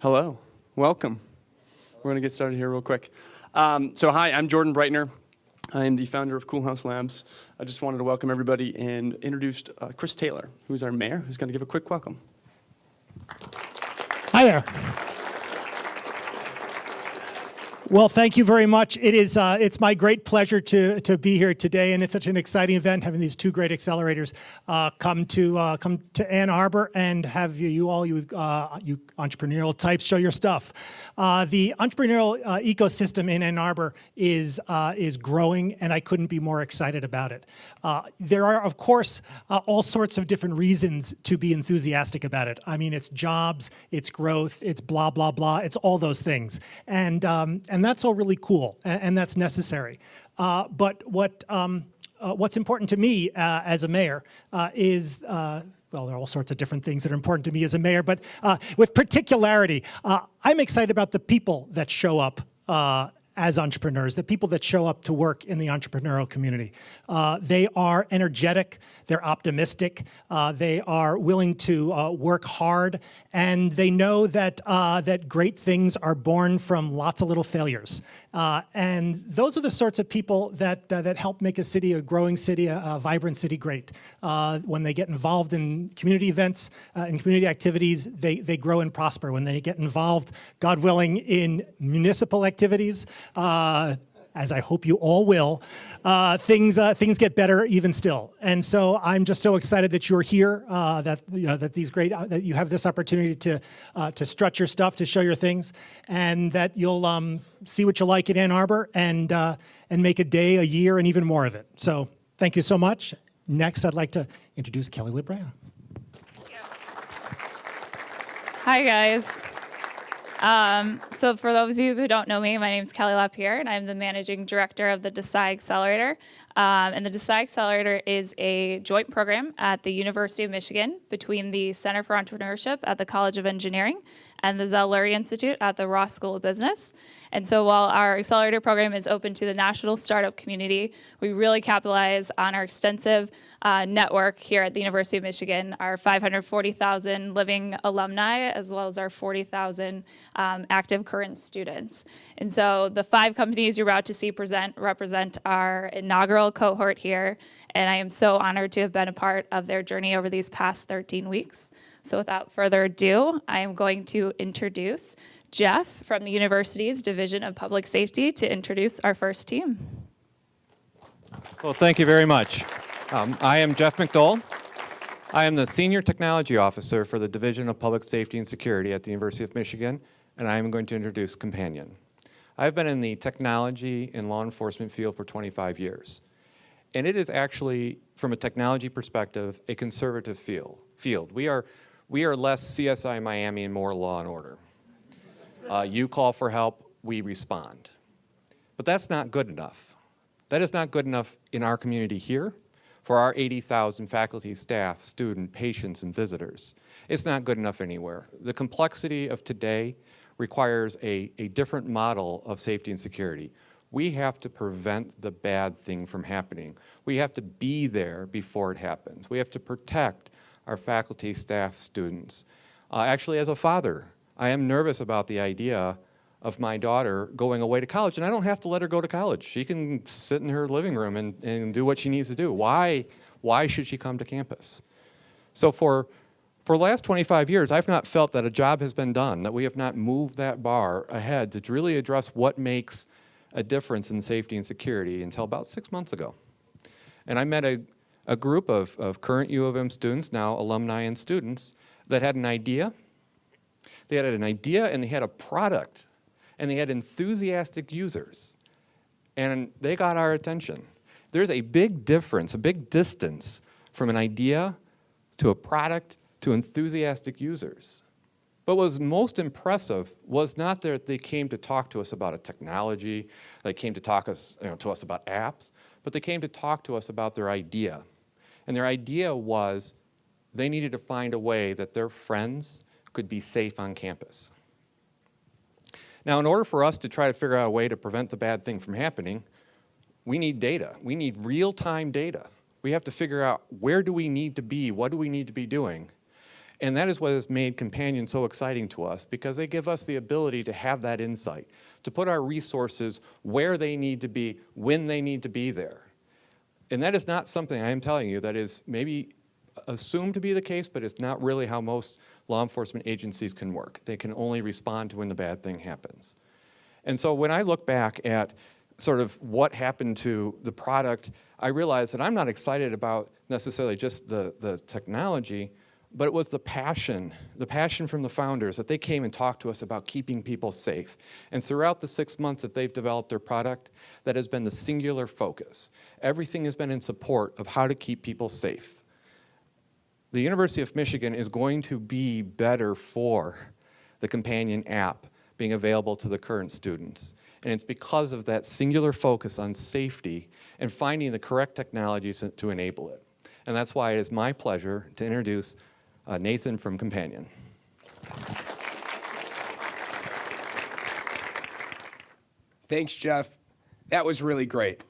Hello, welcome. We're going to get started here real quick. Hi, I'm Jordan Breitner. I am the founder of Cool House Labs. I just wanted to welcome everybody and introduce Chris Taylor, who's our mayor, who's going to give a quick welcome. Hi there. Well, thank you very much. It's my great pleasure to be here today, and it's such an exciting event having these two great accelerators come to Ann Arbor and have you entrepreneurial types show your stuff. The entrepreneurial ecosystem in Ann Arbor is growing, and I couldn't be more excited about it. There are, of course, all sorts of different reasons to be enthusiastic about it. I mean, it's jobs, it's growth, it's blah blah blah, it's all those things, and that's all really cool, and that's necessary. But what's important to me as a mayor is, well, there are all sorts of different things that are important to me as a mayor, but with particularity, I'm excited about the people that show up as entrepreneurs, the people that show up to work in the entrepreneurial community. They are energetic, they're optimistic, they are willing to work hard, and they know that that great things are born from lots of little failures. And those are the sorts of people that help make a city, a growing city, a vibrant city great. When they get involved in community events, in community activities, they grow and prosper. When they get involved, God willing, in municipal activities, as I hope you all will, things get better even still. And so I'm just so excited that you're here, that you have this opportunity to strut your stuff, to show your things, and that you'll see what you like in Ann Arbor and make a day, a year, and even more of it. So thank you so much. Next, I'd like to introduce Kelly LeBran. Hi, guys. So for those of you who don't know me, my name is Kelly LaPierre, and I'm the managing director of the Desai Accelerator. And the Desai Accelerator is a joint program at the University of Michigan between the Center for Entrepreneurship at the College of Engineering and the Zell Lurie Institute at the Ross School of Business. And so while our accelerator program is open to the national startup community, we really capitalize on our extensive network here at the University of Michigan, our 540,000 living alumni, as well as our 40,000 active current students. And so the 5 companies you're about to see represent our inaugural cohort here, and I am so honored to have been a part of their journey over these past 13 weeks. So without further ado, I am going to introduce Jeff from the university's Division of Public Safety to introduce our first team. Well, thank you very much. I am Jeff McDowell. I am the Senior Technology Officer for the Division of Public Safety and Security at the University of Michigan, and I am going to introduce Companion. I've been in the technology and law enforcement field for 25 years, and it is actually, from a technology perspective, a conservative field. We are less CSI Miami and more law and order. You call for help, we respond. But that's not good enough. That is not good enough in our community here for our 80,000 faculty, staff, student, patients, and visitors. It's not good enough anywhere. The complexity of today requires a different model of safety and security. We have to prevent the bad thing from happening. We have to be there before it happens. We have to protect our faculty, staff, students. Actually, as a father, I am nervous about the idea of my daughter going away to college, and I don't have to let her go to college. She can sit in her living room and do what she needs to do. Why should she come to campus? So for the last 25 years, I've not felt that a job has been done, that we have not moved that bar ahead to really address what makes a difference in safety and security until about 6 months ago. And I met a group of current U of M students, now alumni and students, that had an idea. They had an idea and they had a product. And they had enthusiastic users, and they got our attention. There's a big difference, a big distance from an idea to a product to enthusiastic users. But what was most impressive was not that they came to talk to us about a technology, they came to talk to us about apps, but they came to talk to us about their idea. And their idea was they needed to find a way that their friends could be safe on campus. Now, in order for us to try to figure out a way to prevent the bad thing from happening, we need data. We need real-time data. We have to figure out where do we need to be, what do we need to be doing. And that is what has made Companion so exciting to us, because they give us the ability to have that insight, to put our resources where they need to be, when they need to be there. And that is not something, I am telling you, that is maybe assumed to be the case, but it's not really how most law enforcement agencies can work. They can only respond to when the bad thing happens. And so when I look back at sort of what happened to the product, I realized that I'm not excited about necessarily just the technology, but it was the passion from the founders, that they came and talked to us about keeping people safe. And throughout the 6 months that they've developed their product, that has been the singular focus. Everything has been in support of how to keep people safe. The University of Michigan is going to be better for the Companion app being available to the current students. And it's because of that singular focus on safety and finding the correct technologies to enable it. And that's why it is my pleasure to introduce Nathan from Companion. Thanks, Jeff. That was really great.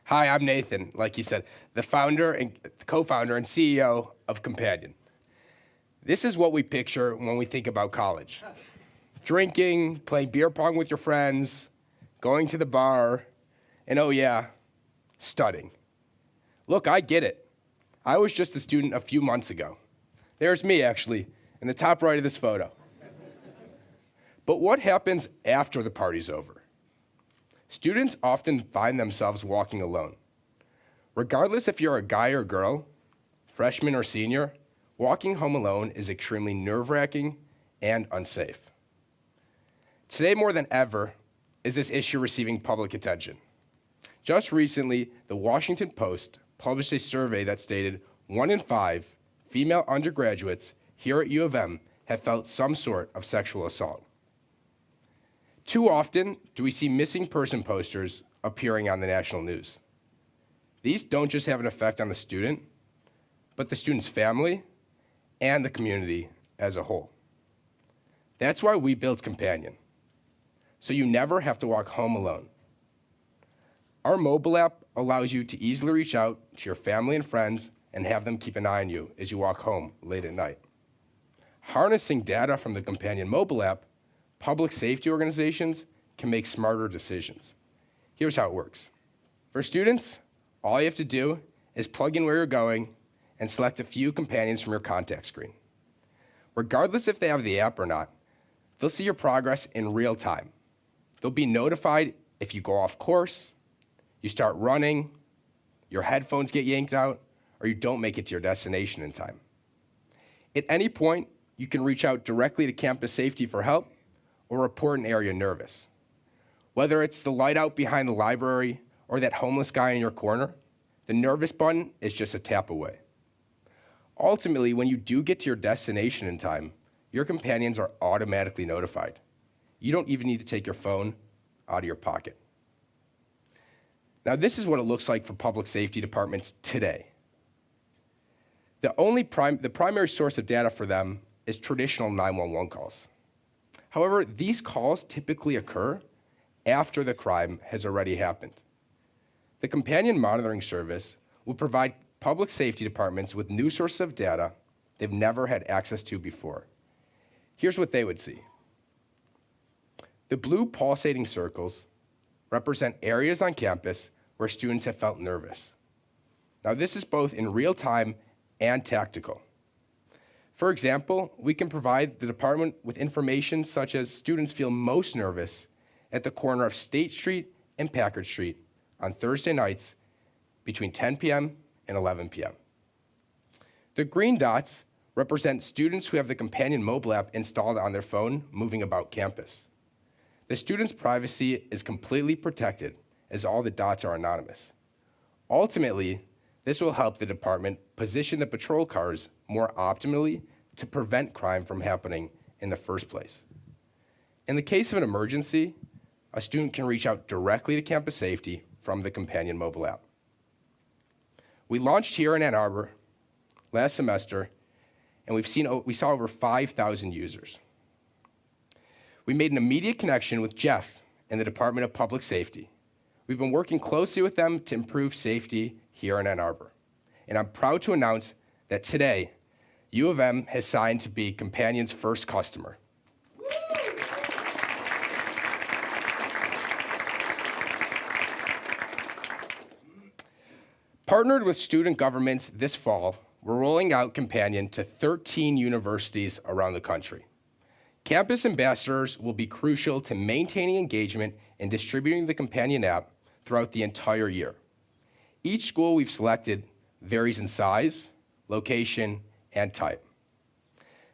Hi, I'm Nathan, like you said, the founder and co-founder and CEO of Companion. This is what we picture when we think about college. Drinking, playing beer pong with your friends, going to the bar, and oh yeah, studying. Look, I get it. I was just a student a few months ago. There's me, actually, in the top right of this photo. But what happens after the party's over? Students often find themselves walking alone. Regardless if you're a guy or girl, freshman or senior, walking home alone is extremely nerve-wracking and unsafe. Today, more than ever, is this issue receiving public attention. Just recently, the Washington Post published a survey that stated 1 in 5 female undergraduates here at U of M have felt some sort of sexual assault. Too often do we see missing person posters appearing on the national news. These don't just have an effect on the student, but the student's family and the community as a whole. That's why we built Companion, so you never have to walk home alone. Our mobile app allows you to easily reach out to your family and friends and have them keep an eye on you as you walk home late at night. Harnessing data from the Companion mobile app, public safety organizations can make smarter decisions. Here's how it works. For students, all you have to do is plug in where you're going and select a few companions from your contact screen. Regardless if they have the app or not, they'll see your progress in real time. They'll be notified if you go off course, you start running, your headphones get yanked out, or you don't make it to your destination in time. At any point, you can reach out directly to campus safety for help or report an area nervous. Whether it's the light out behind the library or that homeless guy in your corner, the nervous button is just a tap away. Ultimately, when you do get to your destination in time, your companions are automatically notified. You don't even need to take your phone out of your pocket. Now, this is what it looks like for public safety departments today. The primary source of data for them is traditional 911 calls. However, these calls typically occur after the crime has already happened. The Companion Monitoring Service will provide public safety departments with new sources of data they've never had access to before. Here's what they would see. The blue pulsating circles represent areas on campus where students have felt nervous. Now, this is both in real time and tactical. For example, we can provide the department with information such as students feel most nervous at the corner of State Street and Packard Street on Thursday nights between 10 p.m. and 11 p.m. The green dots represent students who have the Companion mobile app installed on their phone moving about campus. The student's privacy is completely protected as all the dots are anonymous. Ultimately, this will help the department position the patrol cars more optimally to prevent crime from happening in the first place. In the case of an emergency, a student can reach out directly to campus safety from the Companion mobile app. We launched here in Ann Arbor last semester, and we saw over 5,000 users. We made an immediate connection with Jeff in the Department of Public Safety. We've been working closely with them to improve safety here in Ann Arbor. And I'm proud to announce that today, U of M has signed to be Companion's first customer. Partnered with student governments this fall, we're rolling out Companion to 13 universities around the country. Campus ambassadors will be crucial to maintaining engagement and distributing the Companion app throughout the entire year. Each school we've selected varies in size, location, and type.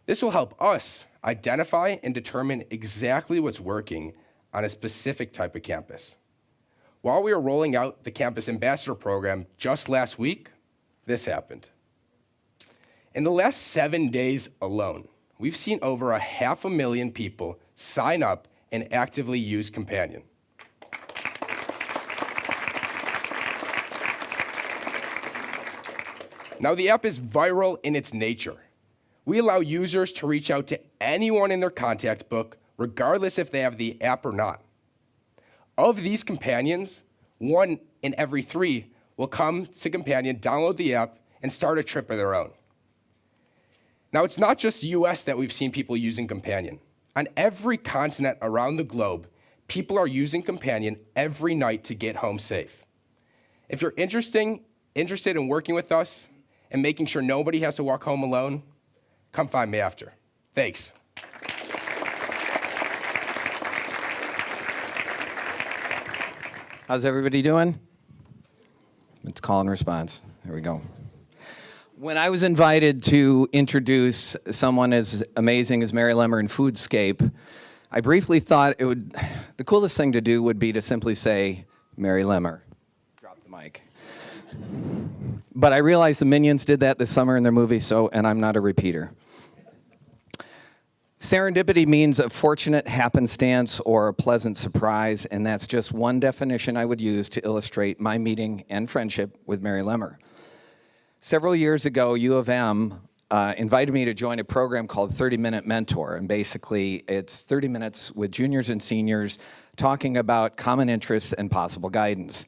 This will help us identify and determine exactly what's working on a specific type of campus. While we were rolling out the Campus Ambassador Program just last week, this happened. In the last 7 days alone, we've seen over 500,000 people sign up and actively use Companion. Now, the app is viral in its nature. We allow users to reach out to anyone in their contact book, regardless if they have the app or not. Of these companions, 1 in every 3 will come to Companion, download the app, and start a trip of their own. Now, it's not just US that we've seen people using Companion. On every continent around the globe, people are using Companion every night to get home safe. If you're interested in working with us and making sure nobody has to walk home alone, come find me after. Thanks. How's everybody doing? It's call and response. There we go. When I was invited to introduce someone as amazing as Mary Lemmer in Foodscape, I briefly thought the coolest thing to do would be to simply say, Mary Lemmer. Drop the mic. But I realized the Minions did that this summer in their movie, and I'm not a repeater. Serendipity means a fortunate happenstance or a pleasant surprise, and that's just one definition I would use to illustrate my meeting and friendship with Mary Lemmer. Several years ago, U of M invited me to join a program called 30-Minute Mentor, and basically it's 30 minutes with juniors and seniors talking about common interests and possible guidance.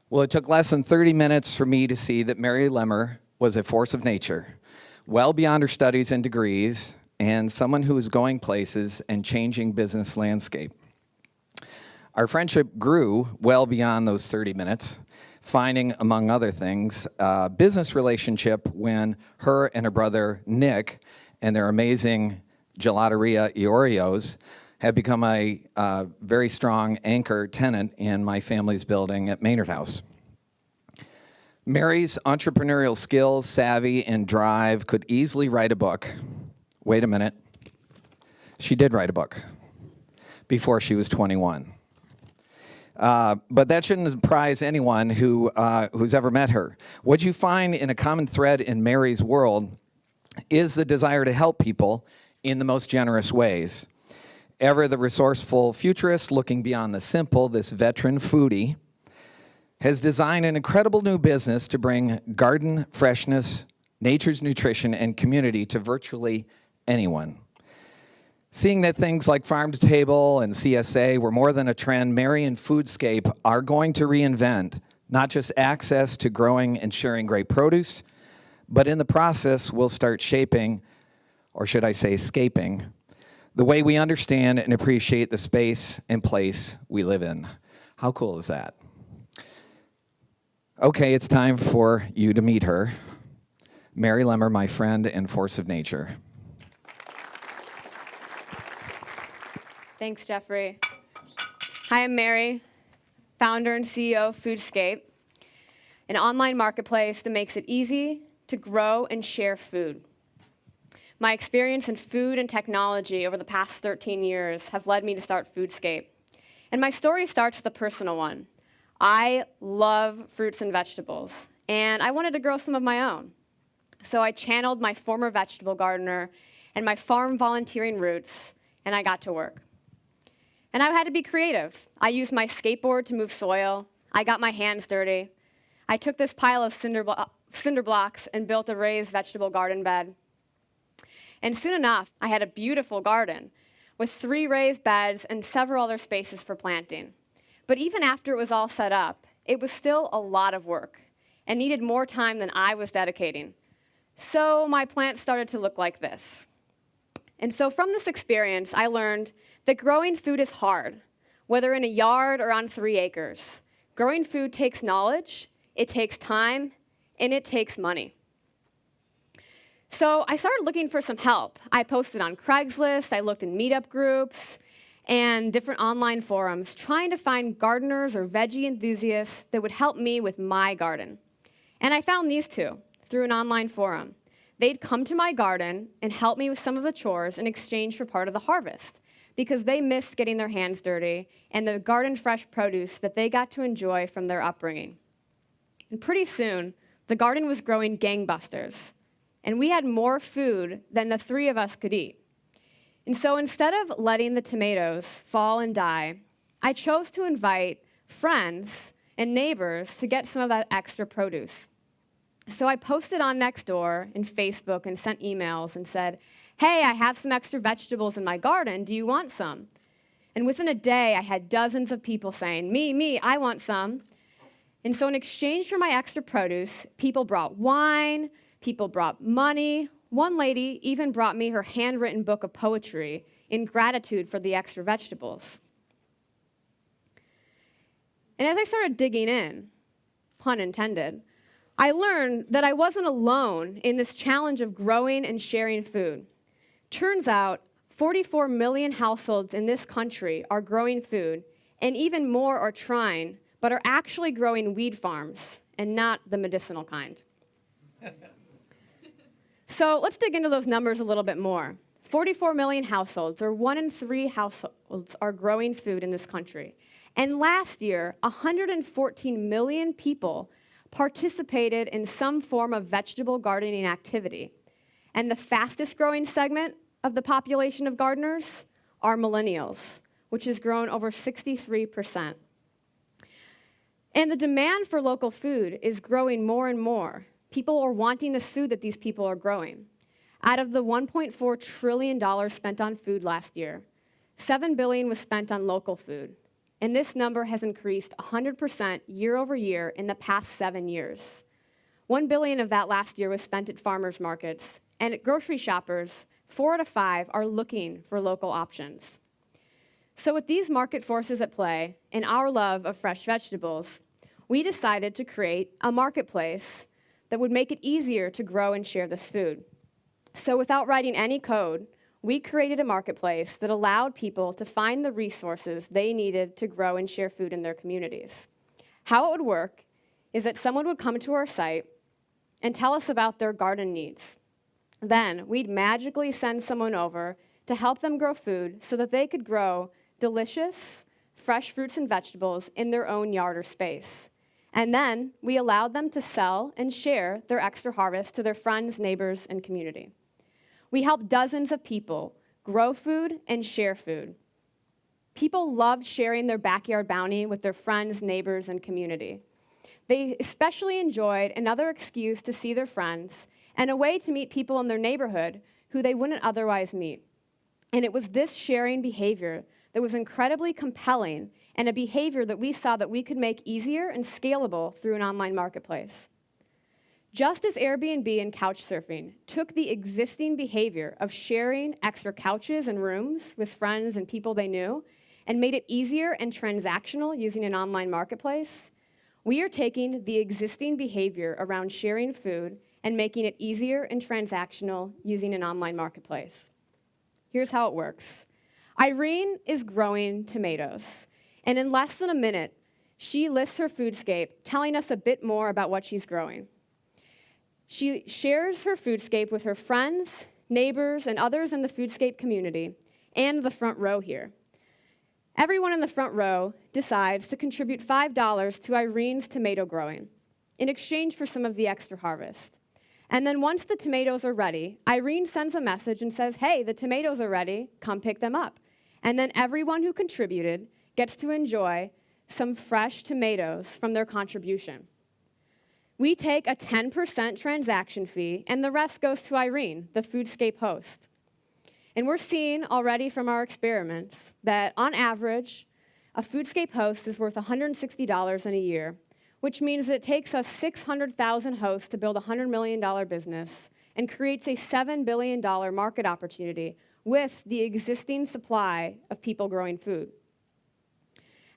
Well, it took less than 30 minutes for me to see that Mary Lemmer was a force of nature, well beyond her studies and degrees, and someone who was going places and changing business landscape. Our friendship grew well beyond those 30 minutes, finding, among other things, a business relationship when her and her brother Nick and their amazing gelateria Ioreos have become a very strong anchor tenant in my family's building at Maynard House. Mary's entrepreneurial skills, savvy, and drive could easily write a book. Wait a minute. She did write a book before she was 21. But that shouldn't surprise anyone who's ever met her. What you find in a common thread in Mary's world is the desire to help people in the most generous ways. Ever the resourceful futurist looking beyond the simple, this veteran foodie has designed an incredible new business to bring garden freshness, nature's nutrition, and community to virtually anyone. Seeing that things like farm to table and CSA were more than a trend, Mary and Foodscape are going to reinvent not just access to growing and sharing great produce, but in the process will start shaping, or should I say scaping, the way we understand and appreciate the space and place we live in. How cool is that? Okay, it's time for you to meet her. Mary Lemmer, my friend and force of nature. Thanks, Jeffrey. Hi, I'm Mary, founder and CEO of Foodscape, an online marketplace that makes it easy to grow and share food. My experience in food and technology over the past 13 years have led me to start Foodscape. And my story starts with a personal one. I love fruits and vegetables, and I wanted to grow some of my own. So I channeled my former vegetable gardener and my farm volunteering roots, and I got to work. And I had to be creative. I used my skateboard to move soil. I got my hands dirty. I took this pile of cinder blocks and built a raised vegetable garden bed. And soon enough, I had a beautiful garden with 3 raised beds and several other spaces for planting. But even after it was all set up, it was still a lot of work and needed more time than I was dedicating. So my plants started to look like this. And so from this experience, I learned that growing food is hard, whether in a yard or on 3 acres. Growing food takes knowledge, it takes time, and it takes money. So I started looking for some help. I posted on Craigslist, I looked in meetup groups, and different online forums, trying to find gardeners or veggie enthusiasts that would help me with my garden. And I found these two through an online forum. They'd come to my garden and help me with some of the chores in exchange for part of the harvest, because they missed getting their hands dirty and the garden fresh produce that they got to enjoy from their upbringing. And pretty soon, the garden was growing gangbusters, and we had more food than the 3 of us could eat. And so instead of letting the tomatoes fall and die, I chose to invite friends and neighbors to get some of that extra produce. So I posted on Nextdoor and Facebook and sent emails and said, hey, I have some extra vegetables in my garden, do you want some? And within a day, I had dozens of people saying, me, I want some. And so in exchange for my extra produce, people brought wine, people brought money. One lady even brought me her handwritten book of poetry in gratitude for the extra vegetables. And as I started digging in, pun intended, I learned that I wasn't alone in this challenge of growing and sharing food. Turns out 44 million households in this country are growing food, and even more are trying, but are actually growing weed farms and not the medicinal kind. So let's dig into those numbers a little bit more. 44 million households, or 1 in 3 households, are growing food in this country. And last year, 114 million people participated in some form of vegetable gardening activity. And the fastest growing segment of the population of gardeners are millennials, which has grown over 63%. And the demand for local food is growing more and more. People are wanting this food that these people are growing. Out of the $1.4 trillion spent on food last year, $7 billion was spent on local food. And this number has increased 100% year over year in the past 7 years. $1 billion of that last year was spent at farmers markets, and at grocery shoppers, 4 out of 5 are looking for local options. So with these market forces at play and our love of fresh vegetables, we decided to create a marketplace that would make it easier to grow and share this food. So without writing any code, we created a marketplace that allowed people to find the resources they needed to grow and share food in their communities. How it would work is that someone would come to our site and tell us about their garden needs. Then we'd magically send someone over to help them grow food so that they could grow delicious, fresh fruits and vegetables in their own yard or space. And then we allowed them to sell and share their extra harvest to their friends, neighbors, and community. We helped dozens of people grow food and share food. People loved sharing their backyard bounty with their friends, neighbors, and community. They especially enjoyed another excuse to see their friends and a way to meet people in their neighborhood who they wouldn't otherwise meet. And it was this sharing behavior that was incredibly compelling and a behavior that we saw that we could make easier and scalable through an online marketplace. Just as Airbnb and couchsurfing took the existing behavior of sharing extra couches and rooms with friends and people they knew and made it easier and transactional using an online marketplace, we are taking the existing behavior around sharing food and making it easier and transactional using an online marketplace. Here's how it works. Irene is growing tomatoes, and in less than a minute, she lists her foodscape, telling us a bit more about what she's growing. She shares her foodscape with her friends, neighbors, and others in the foodscape community, and the front row here. Everyone in the front row decides to contribute $5 to Irene's tomato growing in exchange for some of the extra harvest. And then once the tomatoes are ready, Irene sends a message and says, hey, the tomatoes are ready, come pick them up. And then everyone who contributed gets to enjoy some fresh tomatoes from their contribution. We take a 10% transaction fee, and the rest goes to Irene, the foodscape host. And we're seeing already from our experiments that on average, a foodscape host is worth $160 in a year, which means that it takes us 600,000 hosts to build a $100 million business and creates a $7 billion market opportunity with the existing supply of people growing food.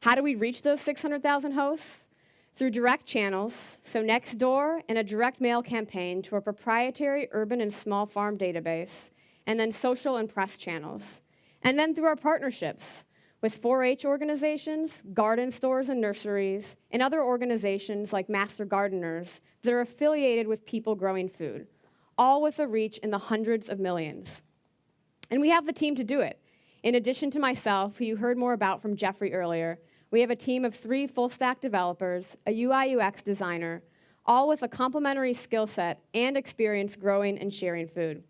How do we reach those 600,000 hosts? Through direct channels, so next door and a direct mail campaign to a proprietary urban and small farm database, and then social and press channels. And then through our partnerships with 4-H organizations, garden stores and nurseries, and other organizations like Master Gardeners that are affiliated with people growing food, all with a reach in the hundreds of millions. And we have the team to do it. In addition to myself, who you heard more about from Jeffrey earlier, we have a team of 3 full-stack developers, a UI/UX designer, all with a complementary skill set and experience growing and sharing food.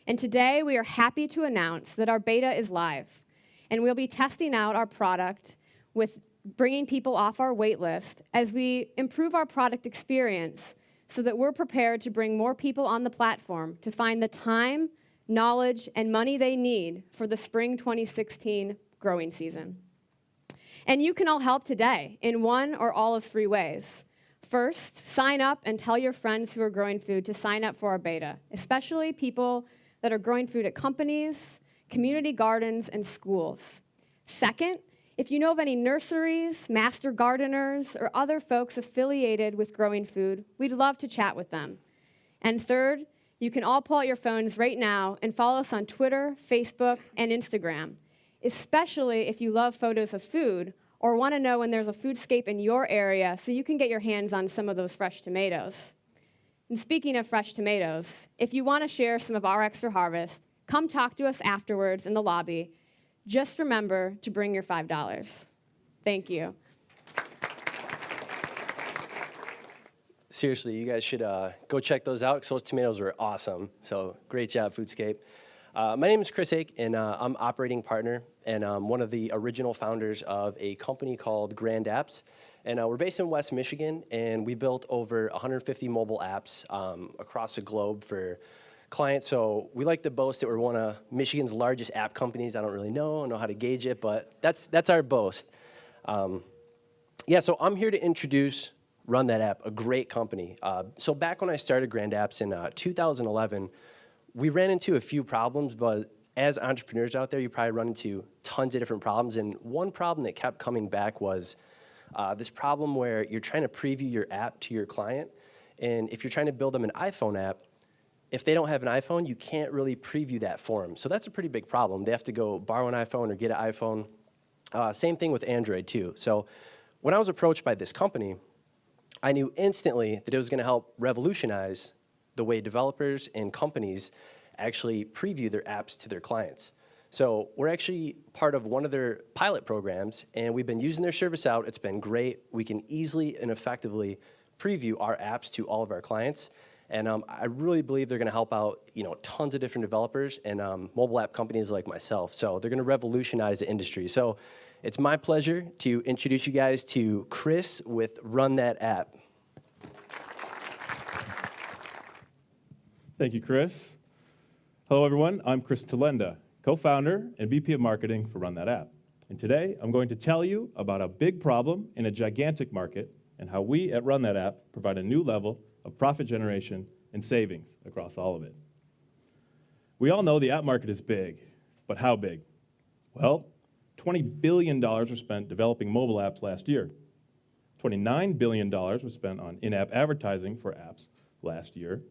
And today, we are happy to announce that our beta is live, and we'll be testing out our product with bringing people off our wait list as we improve our product experience so that we're prepared to bring more people on the platform to find the time, knowledge, and money they need for the spring 2016 growing season. And you can all help today in one or all of 3 ways. First, sign up and tell your friends who are growing food to sign up for our beta, especially people that are growing food at companies, community gardens, and schools. Second, if you know of any nurseries, master gardeners, or other folks affiliated with growing food, we'd love to chat with them. And third, you can all pull out your phones right now and follow us on Twitter, Facebook, and Instagram, especially if you love photos of food or want to know when there's a foodscape in your area so you can get your hands on some of those fresh tomatoes. And speaking of fresh tomatoes, if you want to share some of our extra harvest, come talk to us afterwards in the lobby. Just remember to bring your $5. Thank you. Seriously, you guys should go check those out because those tomatoes were awesome. So great job, Foodscape. My name is Chris Ake, and I'm operating partner and one of the original founders of a company called Grand Apps. And we're based in West Michigan, and we built over 150 mobile apps across the globe for clients. So we like to boast that we're one of Michigan's largest app companies. I don't really know how to gauge it, but that's our boast. So I'm here to introduce Run That App, a great company. So back when I started Grand Apps in 2011, we ran into a few problems, but as entrepreneurs out there, you probably run into tons of different problems. And one problem that kept coming back was this problem where you're trying to preview your app to your client. And if you're trying to build them an iPhone app, if they don't have an iPhone, you can't really preview that for them. So that's a pretty big problem. They have to go borrow an iPhone or get an iPhone. Same thing with Android too. So when I was approached by this company, I knew instantly that it was going to help revolutionize the way developers and companies actually preview their apps to their clients. So we're actually part of one of their pilot programs, and we've been using their service out. It's been great. We can easily and effectively preview our apps to all of our clients. And I really believe they're going to help out, tons of different developers and mobile app companies like myself. So they're going to revolutionize the industry. So it's my pleasure to introduce you guys to Chris with Run That App. Thank you, Chris. Hello, everyone. I'm Chris Talenda, co-founder and VP of Marketing for Run That App. And today, I'm going to tell you about a big problem in a gigantic market and how we at Run That App provide a new level of profit generation and savings across all of it. We all know the app market is big, but how big? Well, $20 billion were spent developing mobile apps last year. $29 billion was spent on in-app advertising for apps last year,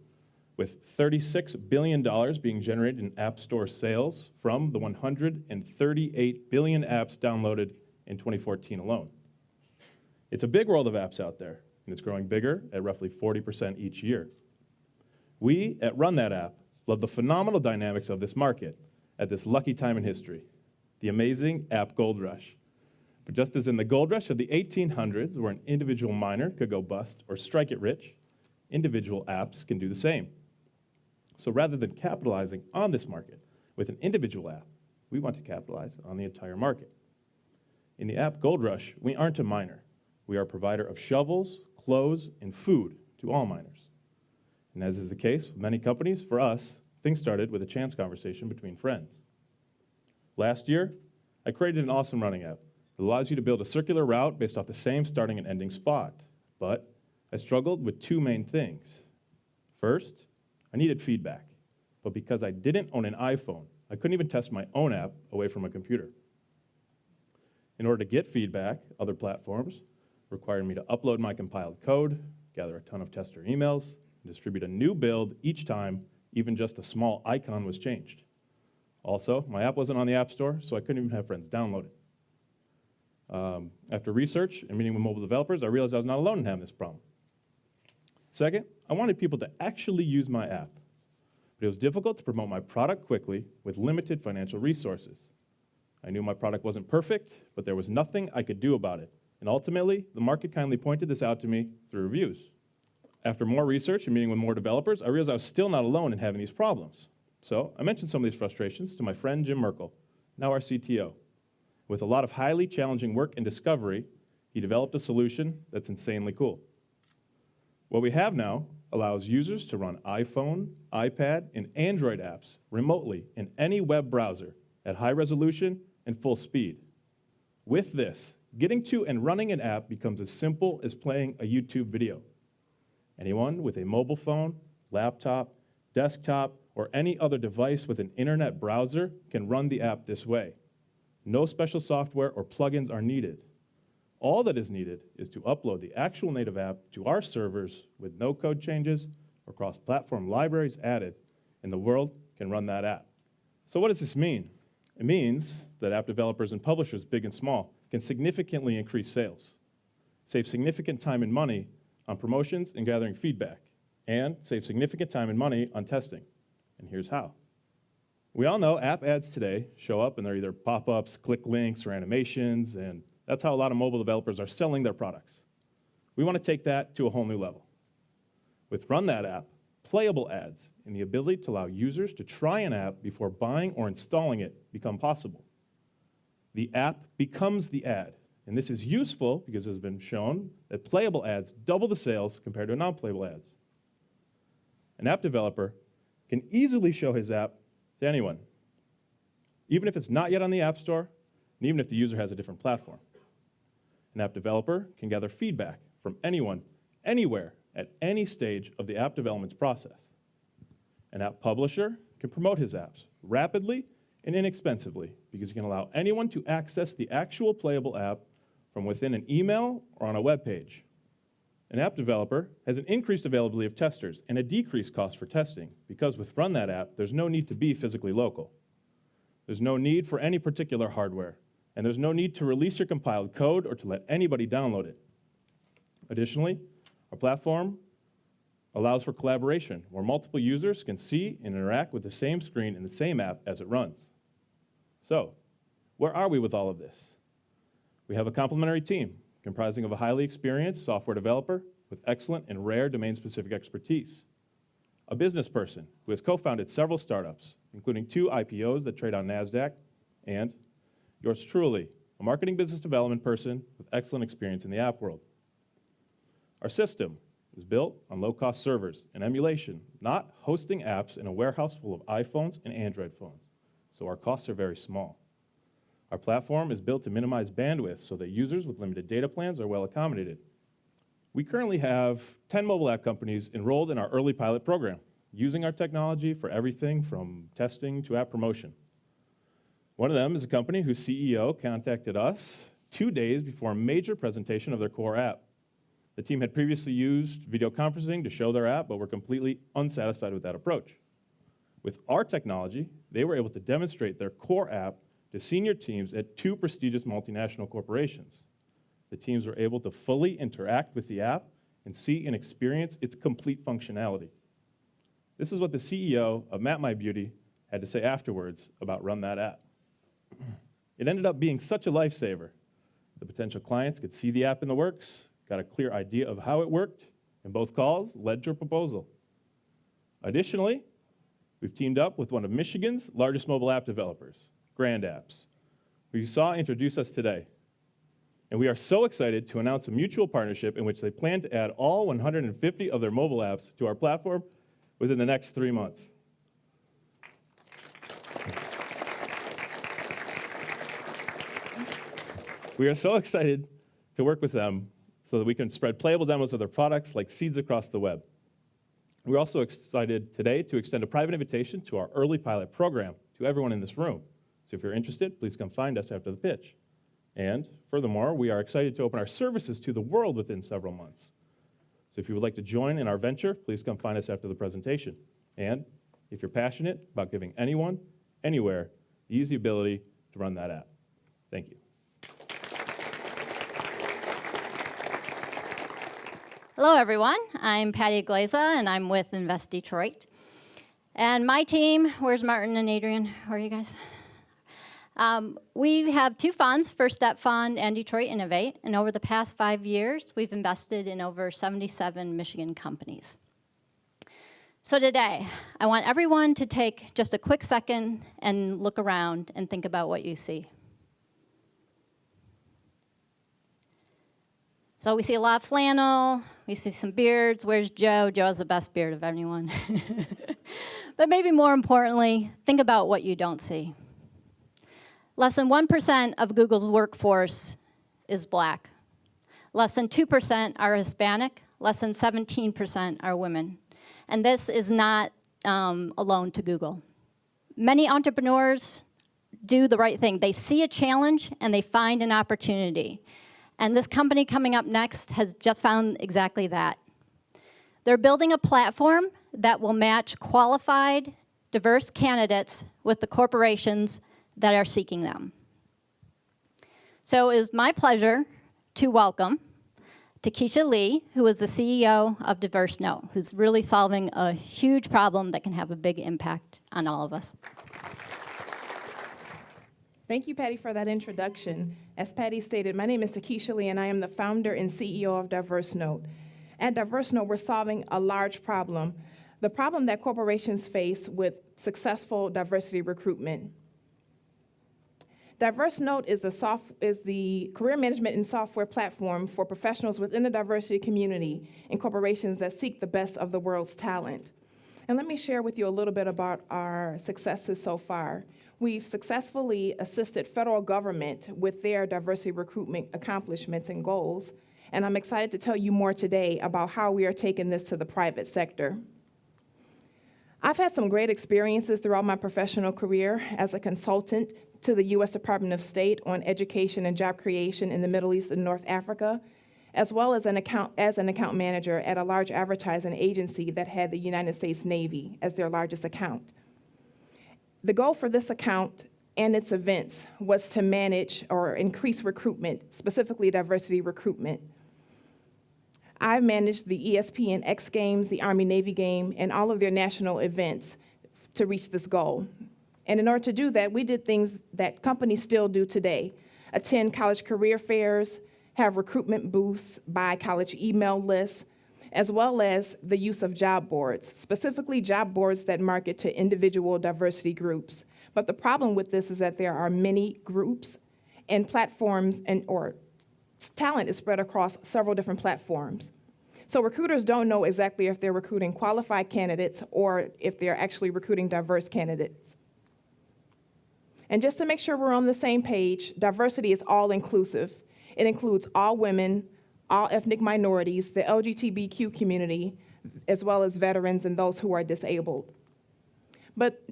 with $36 billion being generated in App Store sales from the 138 billion apps downloaded in 2014 alone. It's a big world of apps out there, and it's growing bigger at roughly 40% each year. We at Run That App love the phenomenal dynamics of this market at this lucky time in history, the amazing app gold rush. But just as in the gold rush of the 1800s, where an individual miner could go bust or strike it rich, individual apps can do the same. So rather than capitalizing on this market with an individual app, we want to capitalize on the entire market. In the app gold rush, we aren't a miner. We are a provider of shovels, clothes, and food to all miners. And as is the case with many companies, for us, things started with a chance conversation between friends. Last year, I created an awesome running app that allows you to build a circular route based off the same starting and ending spot. But I struggled with 2 main things. First, I needed feedback. But because I didn't own an iPhone, I couldn't even test my own app away from a computer. In order to get feedback, other platforms required me to upload my compiled code, gather a ton of tester emails, and distribute a new build each time even just a small icon was changed. Also, my app wasn't on the App Store, so I couldn't even have friends download it. After research and meeting with mobile developers, I realized I was not alone in having this problem. Second, I wanted people to actually use my app, but it was difficult to promote my product quickly with limited financial resources. I knew my product wasn't perfect, but there was nothing I could do about it. And ultimately, the market kindly pointed this out to me through reviews. After more research and meeting with more developers, I realized I was still not alone in having these problems. So I mentioned some of these frustrations to my friend Jim Merkel, now our CTO. With a lot of highly challenging work and discovery, he developed a solution that's insanely cool. What we have now allows users to run iPhone, iPad, and Android apps remotely in any web browser at high resolution and full speed. With this, getting to and running an app becomes as simple as playing a YouTube video. Anyone with a mobile phone, laptop, desktop, or any other device with an internet browser can run the app this way. No special software or plugins are needed. All that is needed is to upload the actual native app to our servers with no code changes or cross-platform libraries added, and the world can run that app. So what does this mean? It means that app developers and publishers, big and small, can significantly increase sales, save significant time and money on promotions and gathering feedback, and save significant time and money on testing. And here's how. We all know app ads today show up and they're either pop-ups, click links, or animations, and that's how a lot of mobile developers are selling their products. We want to take that to a whole new level. With Run That App, playable ads and the ability to allow users to try an app before buying or installing it become possible. The app becomes the ad, and this is useful because it has been shown that playable ads double the sales compared to non-playable ads. An app developer can easily show his app to anyone, even if it's not yet on the App Store, and even if the user has a different platform. An app developer can gather feedback from anyone, anywhere, at any stage of the app development process. An app publisher can promote his apps rapidly and inexpensively because he can allow anyone to access the actual playable app from within an email or on a web page. An app developer has an increased availability of testers and a decreased cost for testing because with Run That App, there's no need to be physically local. There's no need for any particular hardware, and there's no need to release your compiled code or to let anybody download it. Additionally, our platform allows for collaboration where multiple users can see and interact with the same screen in the same app as it runs. So, where are we with all of this? We have a complementary team comprising of a highly experienced software developer with excellent and rare domain-specific expertise, a business person who has co-founded several startups, including 2 IPOs that trade on NASDAQ, and yours truly, a marketing business development person with excellent experience in the app world. Our system is built on low-cost servers and emulation, not hosting apps in a warehouse full of iPhones and Android phones, so our costs are very small. Our platform is built to minimize bandwidth so that users with limited data plans are well accommodated. We currently have 10 mobile app companies enrolled in our early pilot program, using our technology for everything from testing to app promotion. One of them is a company whose CEO contacted us 2 days before a major presentation of their core app. The team had previously used video conferencing to show their app, but were completely unsatisfied with that approach. With our technology, they were able to demonstrate their core app to senior teams at 2 prestigious multinational corporations. The teams were able to fully interact with the app and see and experience its complete functionality. This is what the CEO of Map My Beauty had to say afterwards about Run That App. It ended up being such a lifesaver. The potential clients could see the app in the works, got a clear idea of how it worked, and both calls led to a proposal. Additionally, we've teamed up with one of Michigan's largest mobile app developers, Grand Apps, who you saw introduce us today. And we are so excited to announce a mutual partnership in which they plan to add all 150 of their mobile apps to our platform within the next 3 months. We are so excited to work with them so that we can spread playable demos of their products like seeds across the web. We're also excited today to extend a private invitation to our early pilot program to everyone in this room. So if you're interested, please come find us after the pitch. And furthermore, we are excited to open our services to the world within several months. So if you would like to join in our venture, please come find us after the presentation. And if you're passionate about giving anyone, anywhere, the easy ability to run that app. Thank you. Hello, everyone. I'm Patty Glaza, and I'm with Invest Detroit. And my team, where's Martin and Adrian? Where are you guys? We have two funds, First Step Fund and Detroit Innovate, and over the past 5 years, we've invested in over 77 Michigan companies. So today, I want everyone to take just a quick second and look around and think about what you see. So we see a lot of flannel, we see some beards. Where's Joe? Joe has the best beard of anyone. But maybe more importantly, think about what you don't see. Less than 1% of Google's workforce is black. Less than 2% are Hispanic. Less than 17% are women. And this is not alone to Google. Many entrepreneurs do the right thing. They see a challenge and they find an opportunity. And this company coming up next has just found exactly that. They're building a platform that will match qualified, diverse candidates with the corporations that are seeking them. So it is my pleasure to welcome Takesha Lee, who is the CEO of DIVERSENOTE, who's really solving a huge problem that can have a big impact on all of us. Thank you, Patty, for that introduction. As Patty stated, my name is Takesha Lee, and I am the founder and CEO of DIVERSENOTE. At DIVERSENOTE, we're solving a large problem, the problem that corporations face with successful diversity recruitment. DIVERSENOTE is the career management and software platform for professionals within the diversity community and corporations that seek the best of the world's talent. And let me share with you a little bit about our successes so far. We've successfully assisted federal government with their diversity recruitment accomplishments and goals, and I'm excited to tell you more today about how we are taking this to the private sector. I've had some great experiences throughout my professional career as a consultant to the U.S. Department of State on education and job creation in the Middle East and North Africa, as well as an account manager at a large advertising agency that had the United States Navy as their largest account. The goal for this account and its events was to manage or increase recruitment, specifically diversity recruitment. I managed the ESPN X Games, the Army-Navy game, and all of their national events to reach this goal. And in order to do that, we did things that companies still do today. Attend college career fairs, have recruitment booths, buy college email lists, as well as the use of job boards, specifically job boards that market to individual diversity groups. But the problem with this is that there are many groups and platforms or talent is spread across several different platforms. So recruiters don't know exactly if they're recruiting qualified candidates or if they're actually recruiting diverse candidates. And just to make sure we're on the same page, diversity is all inclusive. It includes all women, all ethnic minorities, the LGBTQ community, as well as veterans and those who are disabled. But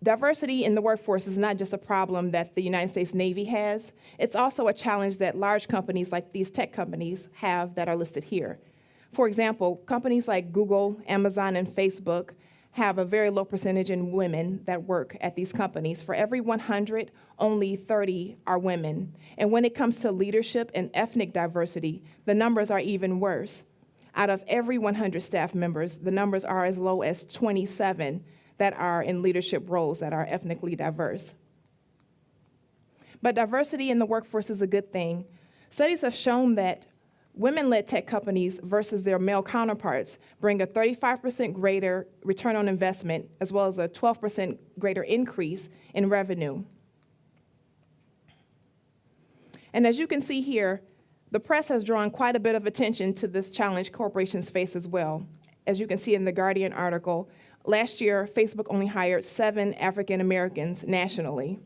diversity in the workforce is not just a problem that the United States Navy has. It's also a challenge that large companies like these tech companies have that are listed here. For example, companies like Google, Amazon, and Facebook have a very low percentage in women that work at these companies. For every 100, only 30 are women. And when it comes to leadership and ethnic diversity, the numbers are even worse. Out of every 100 staff members, the numbers are as low as 27 that are in leadership roles that are ethnically diverse. But diversity in the workforce is a good thing. Studies have shown that women-led tech companies versus their male counterparts bring a 35% greater return on investment, as well as a 12% greater increase in revenue. And as you can see here, the press has drawn quite a bit of attention to this challenge corporations face as well. As you can see in the Guardian article, last year, Facebook only hired 7 African Americans nationally.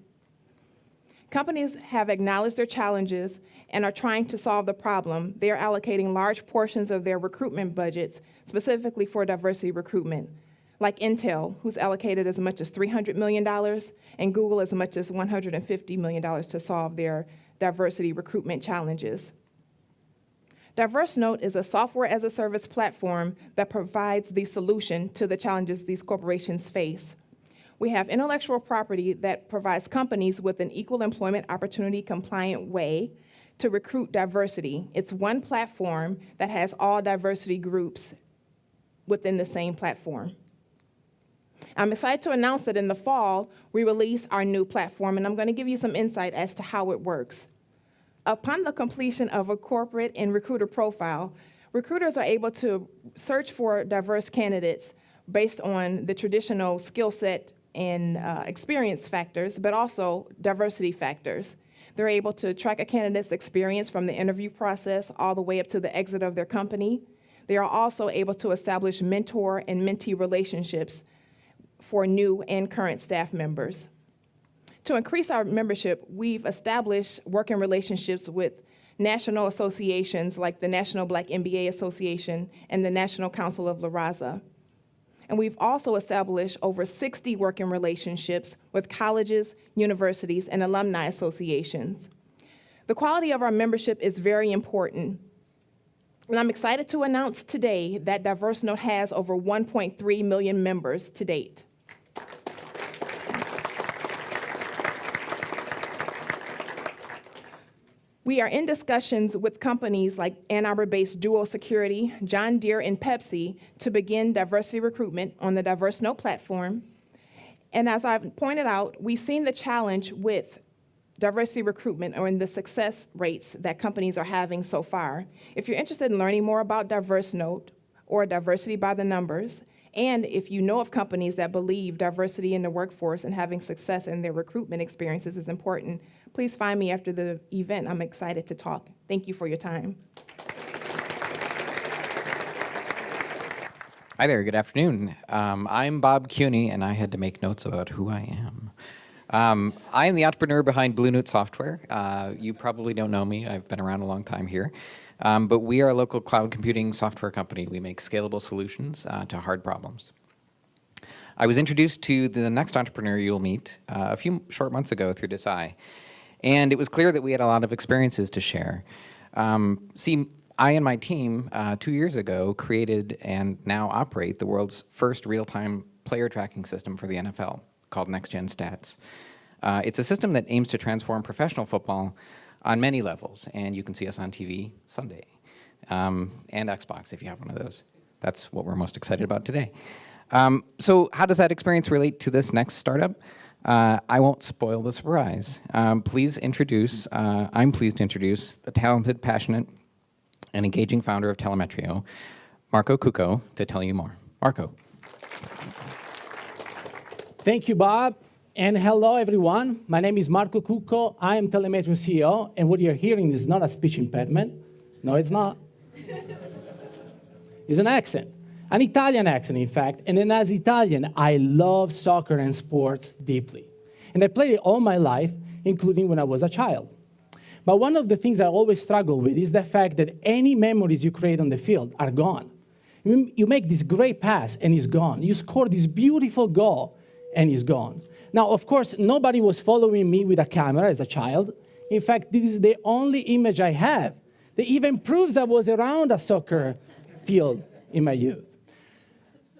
Companies have acknowledged their challenges and are trying to solve the problem. They are allocating large portions of their recruitment budgets specifically for diversity recruitment, like Intel, who's allocated as much as $300 million, and Google as much as $150 million to solve their diversity recruitment challenges. DiverseNote is a software-as-a-service platform that provides the solution to the challenges these corporations face. We have intellectual property that provides companies with an equal employment opportunity compliant way to recruit diversity. It's one platform that has all diversity groups within the same platform. I'm excited to announce that in the fall, we release our new platform, and I'm going to give you some insight as to how it works. Upon the completion of a corporate and recruiter profile, recruiters are able to search for diverse candidates based on the traditional skill set and experience factors, but also diversity factors. They're able to track a candidate's experience from the interview process all the way up to the exit of their company. They are also able to establish mentor and mentee relationships for new and current staff members. To increase our membership, we've established working relationships with national associations like the National Black MBA Association and the National Council of La Raza. And we've also established over 60 working relationships with colleges, universities, and alumni associations. The quality of our membership is very important. And I'm excited to announce today that DiverseNote has over 1.3 million members to date. We are in discussions with companies like Ann Arbor-based Duo Security, John Deere, and Pepsi to begin diversity recruitment on the DiverseNote platform. And as I've pointed out, we've seen the challenge with diversity recruitment or in the success rates that companies are having so far. If you're interested in learning more about DiverseNote or diversity by the numbers, and if you know of companies that believe diversity in the workforce and having success in their recruitment experiences is important, please find me after the event. I'm excited to talk. Thank you for your time. Hi there, good afternoon. I'm Bob Cuny, and I had to make notes about who I am. I am the entrepreneur behind Blue Note Software. You probably don't know me. I've been around a long time here. But we are a local cloud computing software company. We make scalable solutions to hard problems. I was introduced to the next entrepreneur you'll meet a few short months ago through Desai. And it was clear that we had a lot of experiences to share. See, I and my team 2 years ago created and now operate the world's first real-time player tracking system for the NFL called Next Gen Stats. It's a system that aims to transform professional football on many levels, and you can see us on TV Sunday, and Xbox if you have one of those. That's what we're most excited about today. So how does that experience relate to this next startup? I won't spoil the surprise. I'm pleased to introduce the talented, passionate, and engaging founder of Telemetrio, Marco Cucco, to tell you more. Marco. Thank you, Bob. And hello, everyone. My name is Marco Cucco. I am Telemetrio CEO. And what you're hearing is not a speech impediment. No, it's not. It's an accent. An Italian accent, in fact. And as Italian, I love soccer and sports deeply. And I played it all my life, including when I was a child. But one of the things I always struggle with is the fact that any memories you create on the field are gone. You make this great pass, and it's gone. You score this beautiful goal, and it's gone. Now, of course, nobody was following me with a camera as a child. In fact, this is the only image I have that even proves I was around a soccer field in my youth.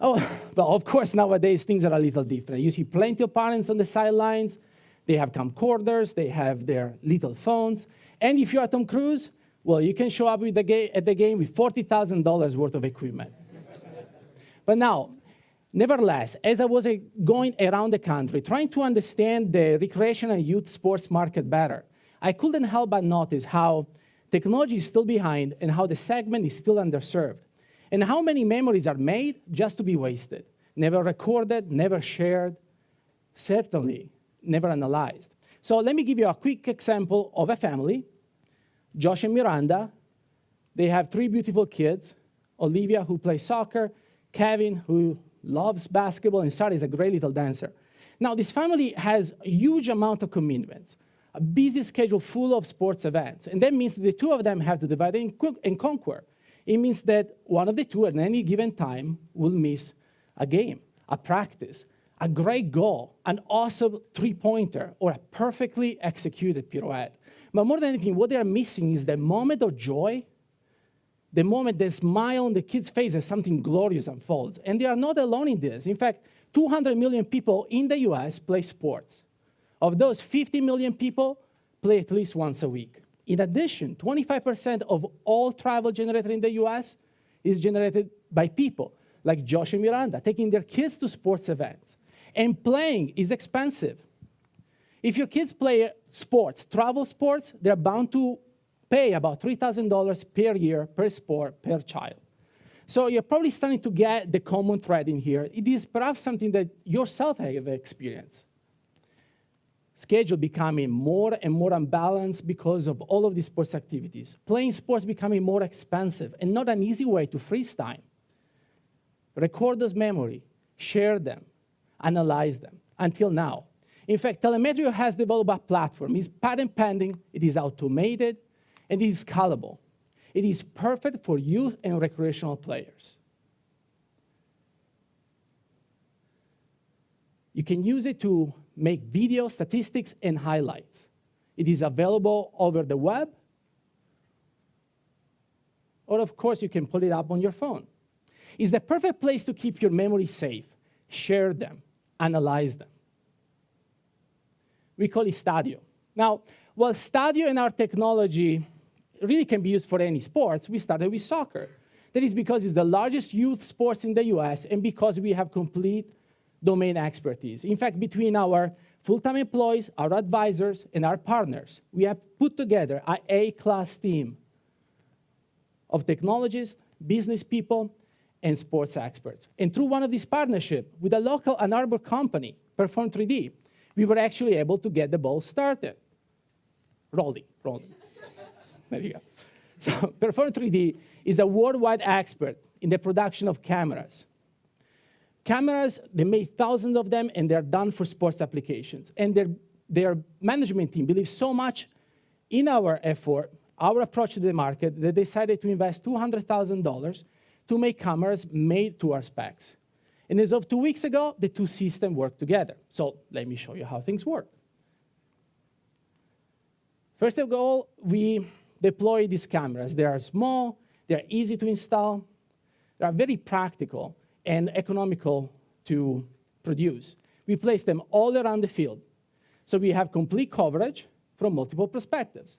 Oh, but of course, nowadays, things are a little different. You see plenty of parents on the sidelines. They have camcorders. They have their little phones. And if you're at Tom Cruise, well, you can show up at the game with $40,000 worth of equipment. But now, nevertheless, as I was going around the country, trying to understand the recreational and youth sports market better, I couldn't help but notice how technology is still behind and how the segment is still underserved, and how many memories are made just to be wasted, never recorded, never shared, certainly never analyzed. So let me give you a quick example of a family, Josh and Miranda. They have 3 beautiful kids, Olivia, who plays soccer, Kevin, who loves basketball, and Sarah is a great little dancer. Now, this family has a huge amount of commitments. a busy schedule full of sports events. And that means the two of them have to divide and conquer. It means that one of the two at any given time will miss a game, a practice, a great goal, an awesome three-pointer, or a perfectly executed pirouette. But more than anything, what they are missing is the moment of joy, the moment, the smile on the kid's face as something glorious unfolds. And they are not alone in this. In fact, 200 million people in the US play sports. Of those, 50 million people play at least once a week. In addition, 25% of all travel generated in the US is generated by people like Josh and Miranda, taking their kids to sports events. And playing is expensive. If your kids play sports, travel sports, they're bound to pay about $3,000 per year per sport per child. So you're probably starting to get the common thread in here. It is perhaps something that yourself have experienced. Schedule becoming more and more unbalanced because of all of these sports activities. Playing sports becoming more expensive and not an easy way to freeze time. Record those memories, share them, analyze them, until now. In fact, Telemetrio has developed a platform. It's patent pending, it is automated, and it is scalable. It is perfect for youth and recreational players. You can use it to make video, statistics, and highlights. It is available over the web, or of course, you can pull it up on your phone. It's the perfect place to keep your memories safe, share them, analyze them. We call it Stadio. Now, while Stadio and our technology really can be used for any sports, we started with soccer. That is because it's the largest youth sports in the US and because we have complete domain expertise. In fact, between our full-time employees, our advisors, and our partners, we have put together an A-class team of technologists, business people, and sports experts. And through one of these partnerships with a local Ann Arbor company, Perform 3D, we were actually able to get the ball started. Rolling. There you go. So Perform 3D is a worldwide expert in the production of cameras. Cameras, they made thousands of them, and they're done for sports applications. And their management team believes so much in our effort, our approach to the market, that they decided to invest $200,000 to make cameras made to our specs. And as of 2 weeks ago, the two systems work together. So let me show you how things work. First of all, we deploy these cameras. They are small, they're easy to install, they are very practical and economical to produce. We place them all around the field, so we have complete coverage from multiple perspectives.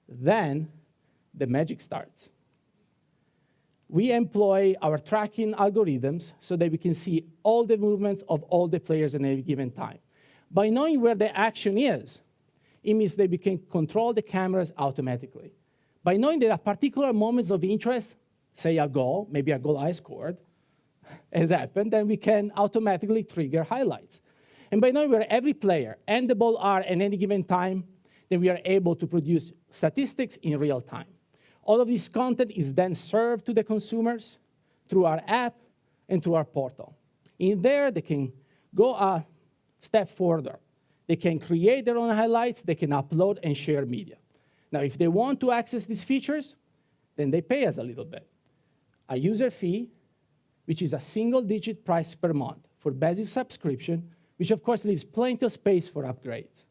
Then the magic starts. We employ our tracking algorithms so that we can see all the movements of all the players at any given time. By knowing where the action is, it means that we can control the cameras automatically. By knowing that at particular moments of interest, say a goal, maybe a goal I scored, has happened, then we can automatically trigger highlights. And by knowing where every player and the ball are at any given time, then we are able to produce statistics in real time. All of this content is then served to the consumers through our app and through our portal. In there, they can go a step further. They can create their own highlights, they can upload and share media. Now, if they want to access these features, then they pay us a little bit. A user fee, which is a single-digit price per month for basic subscription, which of course leaves plenty of space for upgrades.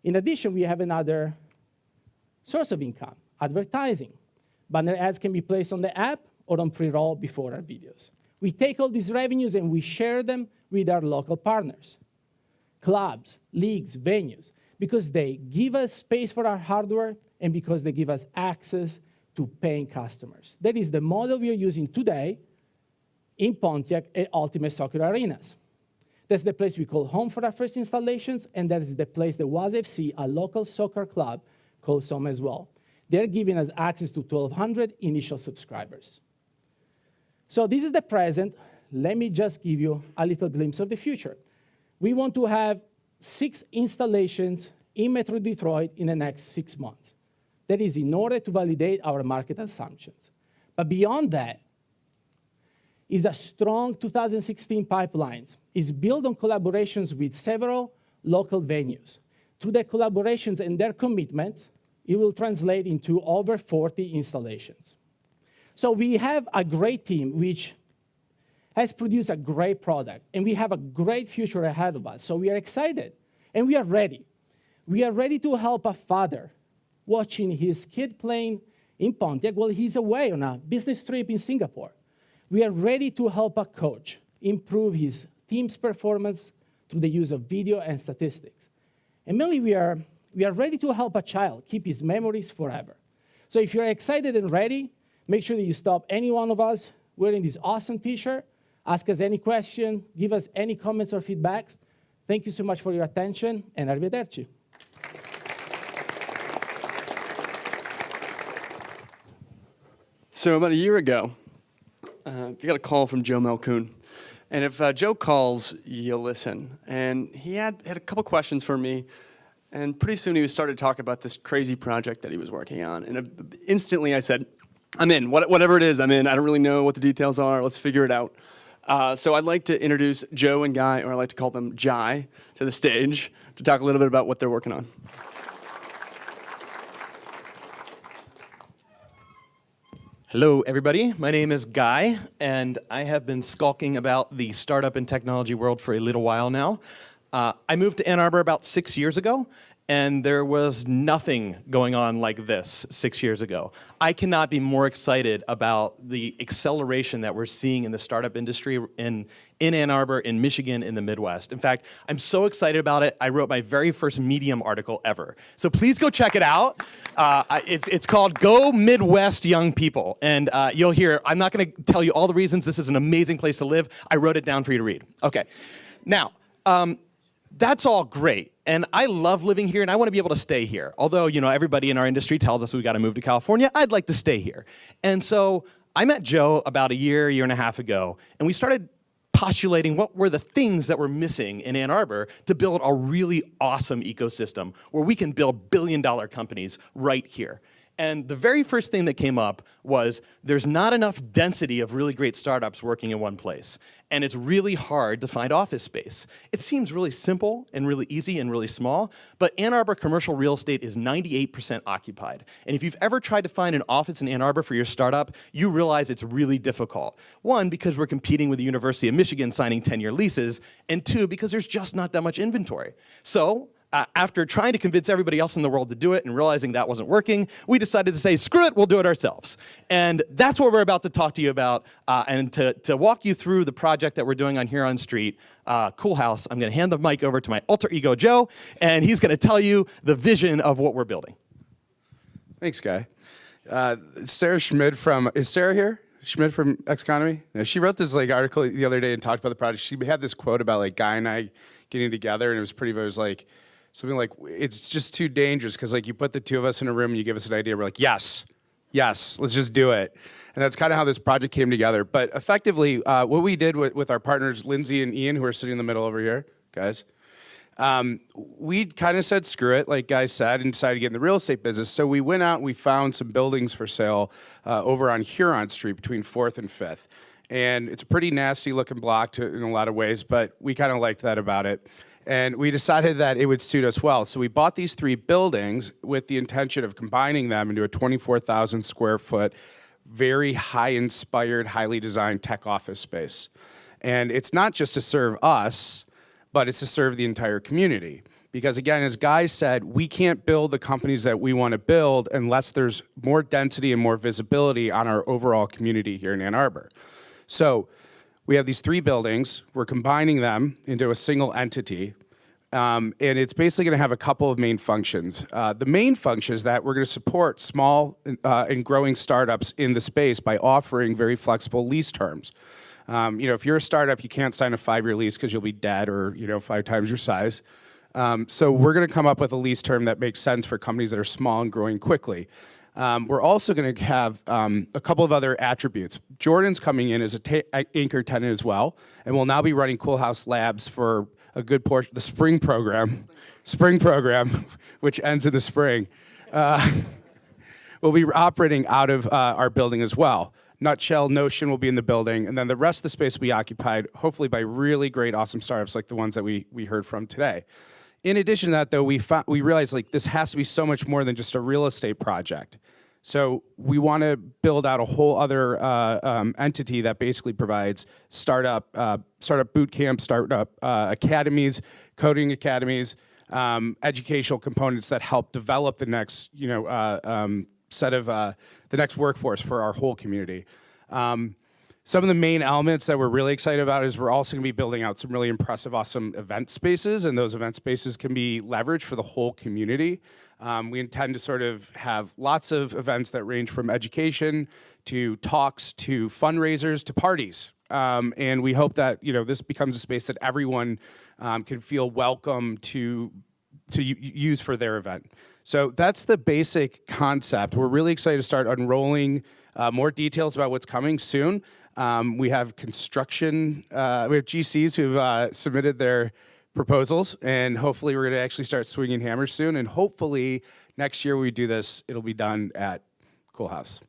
In addition, we have another source of income, advertising. Banner ads can be placed on the app or on pre-roll before our videos. We take all these revenues and we share them with our local partners, clubs, leagues, venues, because they give us space for our hardware and because they give us access to paying customers. That is the model we are using today in Pontiac and Ultimate Soccer Arenas. That's the place we call home for our first installations, and that is the place that Was FC, a local soccer club, calls home as well. They're giving us access to 1,200 initial subscribers. So this is the present. Let me just give you a little glimpse of the future. We want to have 6 installations in Metro Detroit in the next 6 months. That is in order to validate our market assumptions. But beyond that is a strong 2016 pipeline. It's built on collaborations with several local venues. Through their collaborations and their commitment, it will translate into over 40 installations. So we have a great team which has produced a great product, and we have a great future ahead of us. So we are excited, and we are ready. We are ready to help a father watching his kid playing in Pontiac while he's away on a business trip in Singapore. We are ready to help a coach improve his team's performance through the use of video and statistics. And mainly, we are ready to help a child keep his memories forever. So if you're excited and ready, make sure that you stop any one of us wearing this awesome t-shirt, ask us any question, give us any comments or feedbacks. Thank you so much for your attention, and arrivederci. So about a year ago, I got a call from Joe Melcoon. And if Joe calls, you'll listen. And he had a couple questions for me. And pretty soon he started to talk about this crazy project that he was working on. And instantly I said, I'm in. Whatever it is, I'm in. I don't really know what the details are. Let's figure it out. So I'd like to introduce Joe and Guy, or I like to call them Jai, to the stage to talk a little bit about what they're working on. Hello, everybody. My name is Guy, and I have been skulking about the startup and technology world for a little while now. I moved to Ann Arbor about 6 years ago, and there was nothing going on like this 6 years ago. I cannot be more excited about the acceleration that we're seeing in the startup industry in Ann Arbor, in Michigan, in the Midwest. In fact, I'm so excited about it, I wrote my very first Medium article ever. So please go check it out. It's called Go Midwest Young People. And you'll hear, I'm not going to tell you all the reasons this is an amazing place to live. I wrote it down for you to read. Okay. Now, that's all great. And I love living here, and I want to be able to stay here. Although, you know, everybody in our industry tells us we got to move to California, I'd like to stay here. And so I met Joe about a year and a half ago, and we started postulating what were the things that were missing in Ann Arbor to build a really awesome ecosystem where we can build billion-dollar companies right here. And the very first thing that came up was there's not enough density of really great startups working in one place. And it's really hard to find office space. It seems really simple and really easy and really small, but Ann Arbor commercial real estate is 98% occupied. And if you've ever tried to find an office in Ann Arbor for your startup, you realize it's really difficult. One, because we're competing with the University of Michigan signing 10-year leases, and two, because there's just not that much inventory. So, after trying to convince everybody else in the world to do it and realizing that wasn't working, we decided to say, screw it, we'll do it ourselves. And that's what we're about to talk to you about and to walk you through the project that we're doing on Huron Street, Cool House. I'm going to hand the mic over to my alter ego, Joe, and he's going to tell you the vision of what we're building. Thanks, Guy. Sarah Schmid is Sarah here? Schmid from Economy? No, she wrote this article the other day and talked about the project. She had this quote about Guy and I getting together, and it was something like, it's just too dangerous because you put the two of us in a room and you give us an idea. We're like, yes, let's just do it. And that's kind of how this project came together. But effectively, what we did with our partners, Lindsay and Ian, who are sitting in the middle over here, guys, we kind of said, screw it, like Guy said, and decided to get in the real estate business. So we went out and we found some buildings for sale over on Huron Street between 4th and 5th. And it's a pretty nasty looking block in a lot of ways, but we kind of liked that about it. And we decided that it would suit us well. So we bought these 3 buildings with the intention of combining them into a 24,000 square foot, very high-inspired, highly designed tech office space. And it's not just to serve us, but it's to serve the entire community. Because again, as Guy said, we can't build the companies that we want to build unless there's more density and more visibility on our overall community here in Ann Arbor. So we have these 3 buildings. We're combining them into a single entity. And it's basically going to have a couple of main functions. The main function is that we're going to support small and growing startups in the space by offering very flexible lease terms. If you're a startup, you can't sign a 5-year lease because you'll be dead or 5 times your size. So we're going to come up with a lease term that makes sense for companies that are small and growing quickly. We're also going to have a couple of other attributes. Jordan's coming in as an anchor tenant as well, and we'll now be running Cool House Labs for a good portion, the spring program, which ends in the spring. We'll be operating out of our building as well. Nutshell, Notion will be in the building, and then the rest of the space will be occupied, hopefully by really great, awesome startups like the ones that we heard from today. In addition to that, though, we realized like this has to be so much more than just a real estate project. So we want to build out a whole other entity that basically provides startup boot camps, startup academies, coding academies, educational components that help develop the next, set of the next workforce for our whole community. Some of the main elements that we're really excited about is we're also going to be building out some really impressive, awesome event spaces, and those event spaces can be leveraged for the whole community. We intend to sort of have lots of events that range from education to talks to fundraisers to parties. And we hope that this becomes a space that everyone can feel welcome to use for their event. So that's the basic concept. We're really excited to start unrolling more details about what's coming soon. We have construction, we have GCs who've submitted their proposals, and hopefully we're gonna actually start swinging hammers soon, and hopefully next year when we do this, it'll be done at Cool House.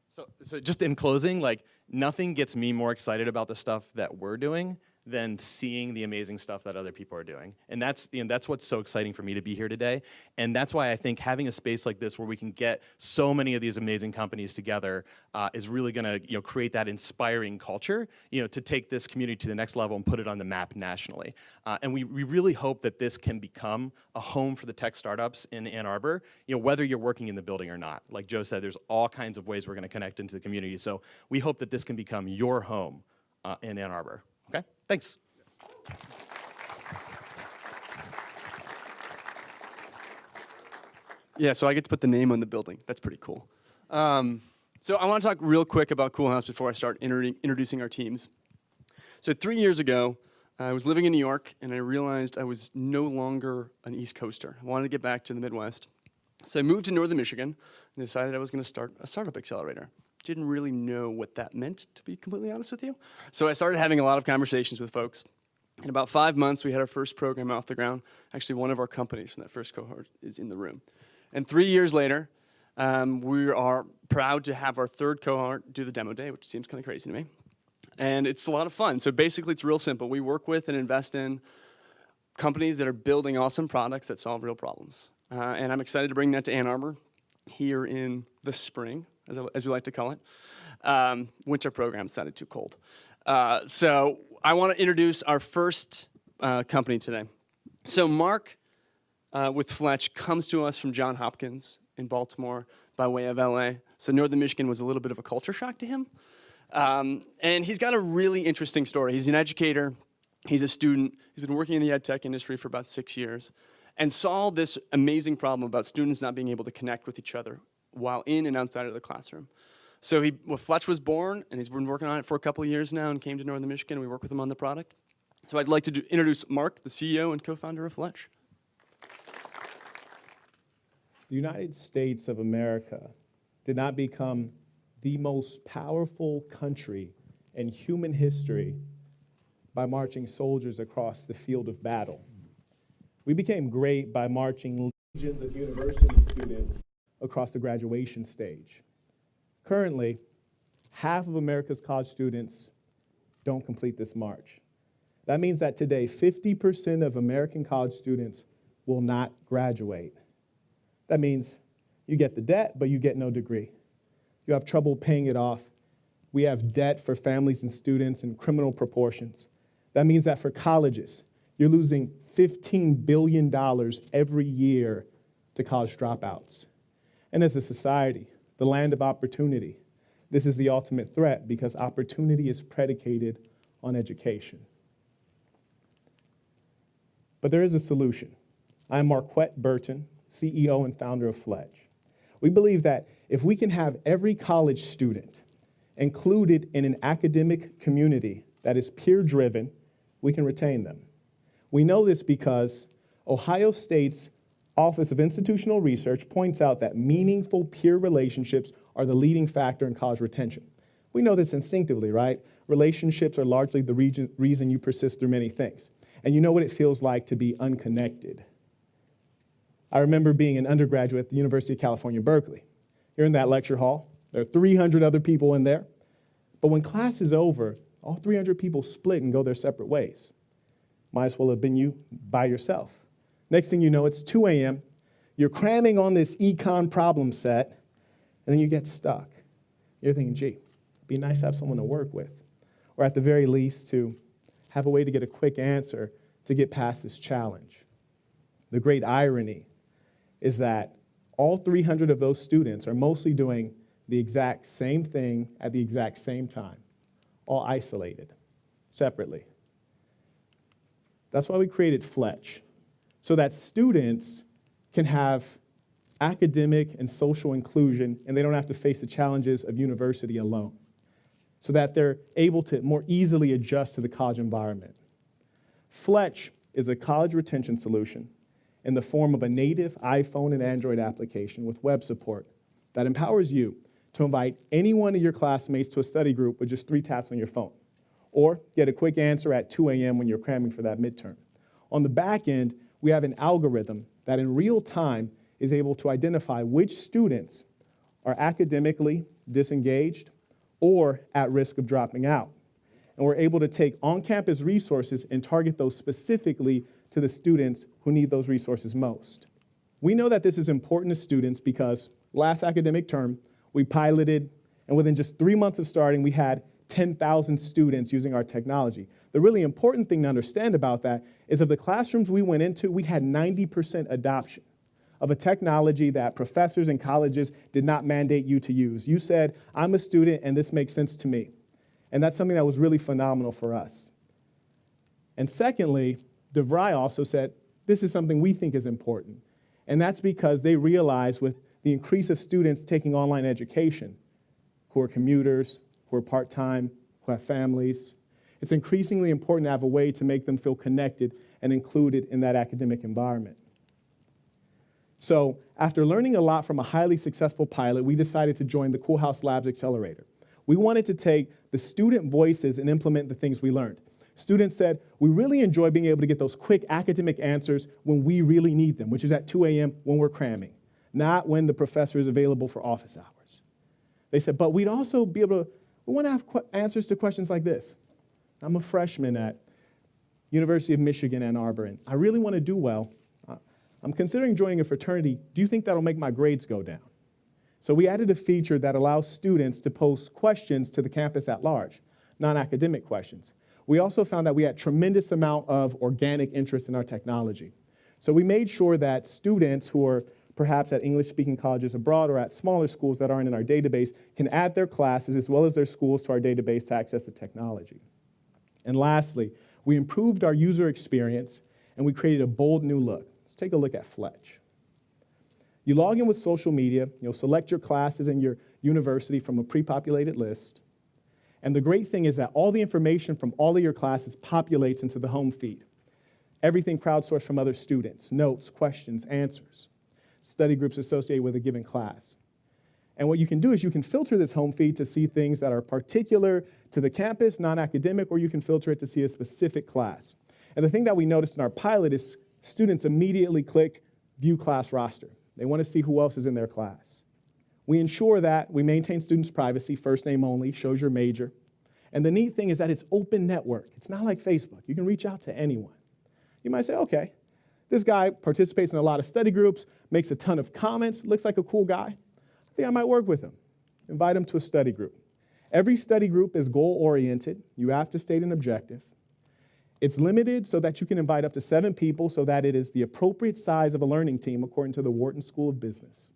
So just in closing, like nothing gets me more excited about the stuff that we're doing than seeing the amazing stuff that other people are doing. And that's what's so exciting for me to be here today. And that's why I think having a space like this where we can get so many of these amazing companies together is really gonna create that inspiring culture to take this community to the next level and put it on the map nationally. And we really hope that this can become a home for the tech startups in Ann Arbor, whether you're working in the building or not. Like Joe said, there's all kinds of ways we're gonna connect into the community. So we hope that this can become your home in Ann Arbor. Okay, thanks. Yeah, so I get to put the name on the building. That's pretty cool. So I want to talk real quick about Cool House before I start introducing our teams. So 3 years ago, I was living in New York, and I realized I was no longer an East Coaster. I wanted to get back to the Midwest. So I moved to Northern Michigan and decided I was going to start a startup accelerator. Didn't really know what that meant, to be completely honest with you. So I started having a lot of conversations with folks. In about 5 months, we had our first program off the ground. Actually, one of our companies from that first cohort is in the room. And 3 years later, we are proud to have our third cohort do the demo day, which seems kind of crazy to me. And it's a lot of fun. So basically, it's real simple. We work with and invest in companies that are building awesome products that solve real problems. And I'm excited to bring that to Ann Arbor here in the spring, as we like to call it. Winter program sounded too cold. So I want to introduce our first company today. So Mark with Fletch comes to us from Johns Hopkins in Baltimore by way of LA. So Northern Michigan was a little bit of a culture shock to him. And he's got a really interesting story. He's an educator. He's a student. He's been working in the ed tech industry for about 6 years and saw this amazing problem about students not being able to connect with each other while in and outside of the classroom. So Fletch was born, and he's been working on it for a couple of years now and came to Northern Michigan. We work with him on the product. So I'd like to introduce Mark, the CEO and co-founder of Fletch. The United States of America did not become the most powerful country in human history by marching soldiers across the field of battle. We became great by marching legions of university students across the graduation stage. Currently, half of America's college students don't complete this march. That means that today, 50% of American college students will not graduate. That means you get the debt, but you get no degree. You have trouble paying it off. We have debt for families and students in criminal proportions. That means that for colleges, you're losing $15 billion every year to college dropouts. And as a society, the land of opportunity, this is the ultimate threat because opportunity is predicated on education. But there is a solution. I'm Marquette Burton, CEO and founder of Fletch. We believe that if we can have every college student included in an academic community that is peer-driven, we can retain them. We know this because Ohio State's Office of Institutional Research points out that meaningful peer relationships are the leading factor in college retention. We know this instinctively, right? Relationships are largely the reason you persist through many things. And you know what it feels like to be unconnected. I remember being an undergraduate at the University of California, Berkeley. You're in that lecture hall. There are 300 other people in there. But when class is over, all 300 people split and go their separate ways. Might as well have been you by yourself. Next thing you know, it's 2 a.m. You're cramming on this econ problem set, and then you get stuck. You're thinking, gee, it'd be nice to have someone to work with, or at the very least to have a way to get a quick answer to get past this challenge. The great irony is that all 300 of those students are mostly doing the exact same thing at the exact same time, all isolated, separately. That's why we created Fletch, so that students can have academic and social inclusion, and they don't have to face the challenges of university alone, so that they're able to more easily adjust to the college environment. Fletch is a college retention solution in the form of a native iPhone and Android application with web support that empowers you to invite any one of your classmates to a study group with just 3 taps on your phone, or get a quick answer at 2 a.m. when you're cramming for that midterm. On the back end, we have an algorithm that in real time is able to identify which students are academically disengaged or at risk of dropping out. And we're able to take on-campus resources and target those specifically to the students who need those resources most. We know that this is important to students because last academic term, we piloted, and within just 3 months of starting, we had 10,000 students using our technology. The really important thing to understand about that is of the classrooms we went into, we had 90% adoption of a technology that professors and colleges did not mandate you to use. You said, I'm a student and this makes sense to me. And that's something that was really phenomenal for us. And secondly, DeVry also said, this is something we think is important. And that's because they realize with the increase of students taking online education, who are commuters, who are part-time, who have families, it's increasingly important to have a way to make them feel connected and included in that academic environment. So after learning a lot from a highly successful pilot, we decided to join the Cool House Labs Accelerator. We wanted to take the student voices and implement the things we learned. Students said, we really enjoy being able to get those quick academic answers when we really need them, which is at 2 a.m. when we're cramming, not when the professor is available for office hours. They said, but we'd also be able to, we want to have answers to questions like this. I'm a freshman at University of Michigan, Ann Arbor, and I really want to do well. I'm considering joining a fraternity. Do you think that'll make my grades go down? So we added a feature that allows students to post questions to the campus at large, non-academic questions. We also found that we had tremendous amount of organic interest in our technology. So we made sure that students who are perhaps at English-speaking colleges abroad or at smaller schools that aren't in our database can add their classes as well as their schools to our database to access the technology. And lastly, we improved our user experience and we created a bold new look. Let's take a look at Fletch. You log in with social media, you'll select your classes and your university from a pre-populated list. And the great thing is that all the information from all of your classes populates into the home feed. Everything crowdsourced from other students, notes, questions, answers, study groups associated with a given class. And what you can do is you can filter this home feed to see things that are particular to the campus, non-academic, or you can filter it to see a specific class. And the thing that we noticed in our pilot is students immediately click View Class Roster. They want to see who else is in their class. We ensure that we maintain students' privacy, first name only, shows your major. And the neat thing is that it's open network. It's not like Facebook. You can reach out to anyone. You might say, okay, this guy participates in a lot of study groups, makes a ton of comments, looks like a cool guy. I think I might work with him. Invite him to a study group. Every study group is goal-oriented. You have to state an objective. It's limited so that you can invite up to 7 people so that it is the appropriate size of a learning team according to the Wharton School of Business.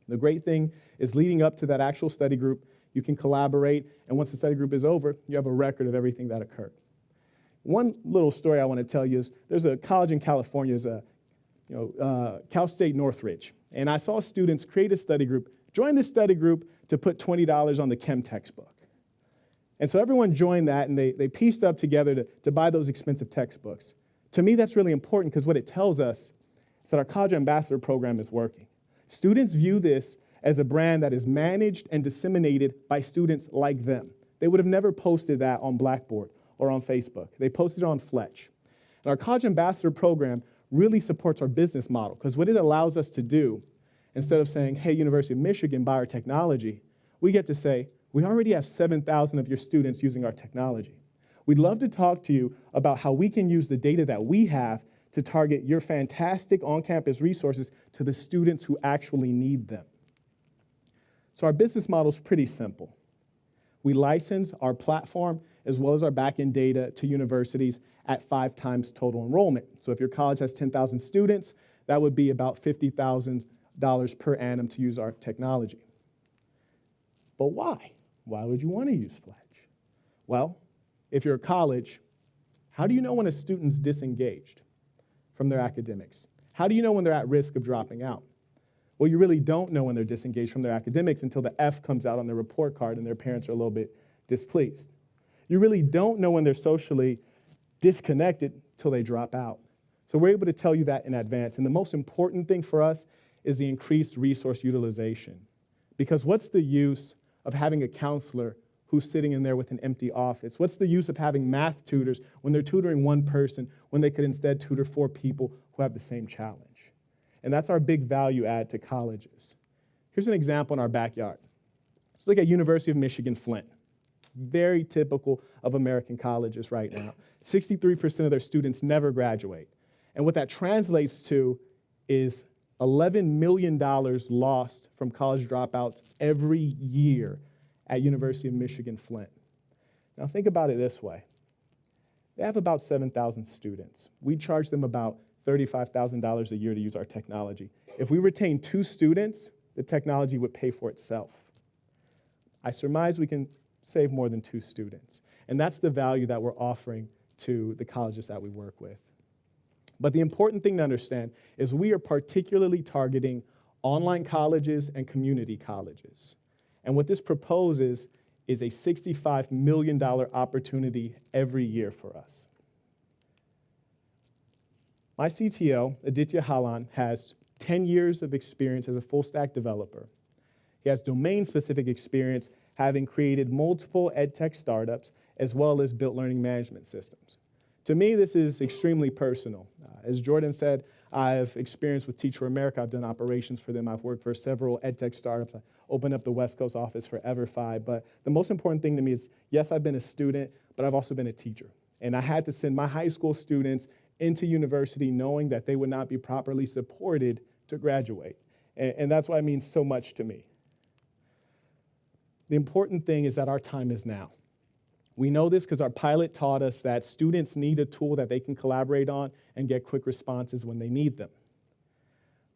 The great thing is leading up to that actual study group, you can collaborate, and once the study group is over, you have a record of everything that occurred. One little story I want to tell you is there's a college in California, Cal State Northridge, and I saw students create a study group, join this study group to put $20 on the chem textbook. And so everyone joined that, and they pieced up together to buy those expensive textbooks. To me, that's really important because what it tells us is that our College Ambassador program is working. Students view this as a brand that is managed and disseminated by students like them. They would have never posted that on Blackboard or on Facebook. They posted it on Fletch. And our College Ambassador program really supports our business model because what it allows us to do, instead of saying, hey, University of Michigan, buy our technology, we get to say, we already have 7,000 of your students using our technology. We'd love to talk to you about how we can use the data that we have to target your fantastic on-campus resources to the students who actually need them. So our business model is pretty simple. We license our platform as well as our back-end data to universities at 5 times total enrollment. So if your college has 10,000 students, that would be about $50,000 per annum to use our technology. But why? Why would you want to use Fletch? Well, if you're a college, how do you know when a student's disengaged from their academics? How do you know when they're at risk of dropping out? Well, you really don't know when they're disengaged from their academics until the F comes out on their report card and their parents are a little bit displeased. You really don't know when they're socially disconnected till they drop out. So we're able to tell you that in advance. And the most important thing for us is the increased resource utilization. Because what's the use of having a counselor who's sitting in there with an empty office? What's the use of having math tutors when they're tutoring one person when they could instead tutor 4 people who have the same challenge? And that's our big value add to colleges. Here's an example in our backyard. Let's look at University of Michigan Flint. Very typical of American colleges right now. 63% of their students never graduate. And what that translates to is $11 million lost from college dropouts every year at University of Michigan Flint. Now think about it this way. They have about 7,000 students. We charge them about $35,000 a year to use our technology. If we retain 2 students, the technology would pay for itself. I surmise we can save more than 2 students. And that's the value that we're offering to the colleges that we work with. But the important thing to understand is we are particularly targeting online colleges and community colleges. And what this proposes is a $65 million opportunity every year for us. My CTO, Aditya Halan, has 10 years of experience as a full-stack developer. He has domain-specific experience, having created multiple edtech startups, as well as built learning management systems. To me, this is extremely personal. As Jordan said, I've experience with Teach for America. I've done operations for them. I've worked for several edtech startups. I opened up the West Coast office for EverFi. But the most important thing to me is, yes, I've been a student, but I've also been a teacher. And I had to send my high school students into university knowing that they would not be properly supported to graduate. And that's why it means so much to me. The important thing is that our time is now. We know this because our pilot taught us that students need a tool that they can collaborate on and get quick responses when they need them.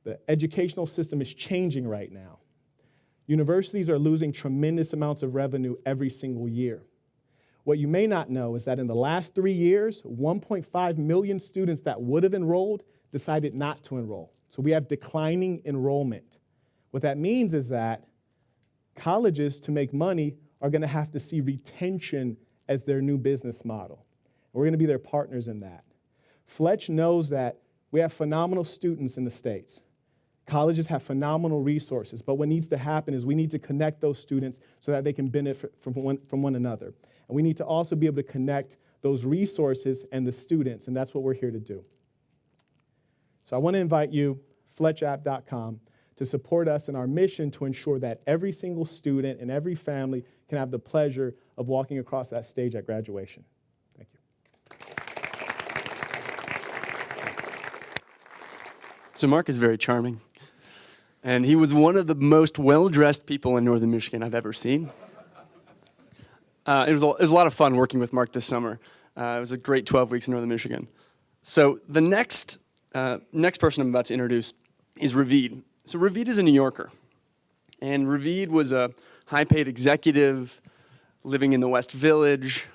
The educational system is changing right now. Universities are losing tremendous amounts of revenue every single year. What you may not know is that in the last 3 years, 1.5 million students that would have enrolled decided not to enroll. So we have declining enrollment. What that means is that colleges, to make money, are going to have to see retention as their new business model. And we're going to be their partners in that. Fletch knows that we have phenomenal students in the States. Colleges have phenomenal resources, but what needs to happen is we need to connect those students so that they can benefit from one another. And we need to also be able to connect those resources and the students, and that's what we're here to do. So I want to invite you, fletchapp.com, to support us in our mission to ensure that every single student and every family can have the pleasure of walking across that stage at graduation. Thank you. So Mark is very charming. And he was one of the most well-dressed people in Northern Michigan I've ever seen. It was a lot of fun working with Mark this summer. It was a great 12 weeks in Northern Michigan. So the next person I'm about to introduce is Ravid. So Ravid is a New Yorker. And Ravid was a high-paid executive living in the West Village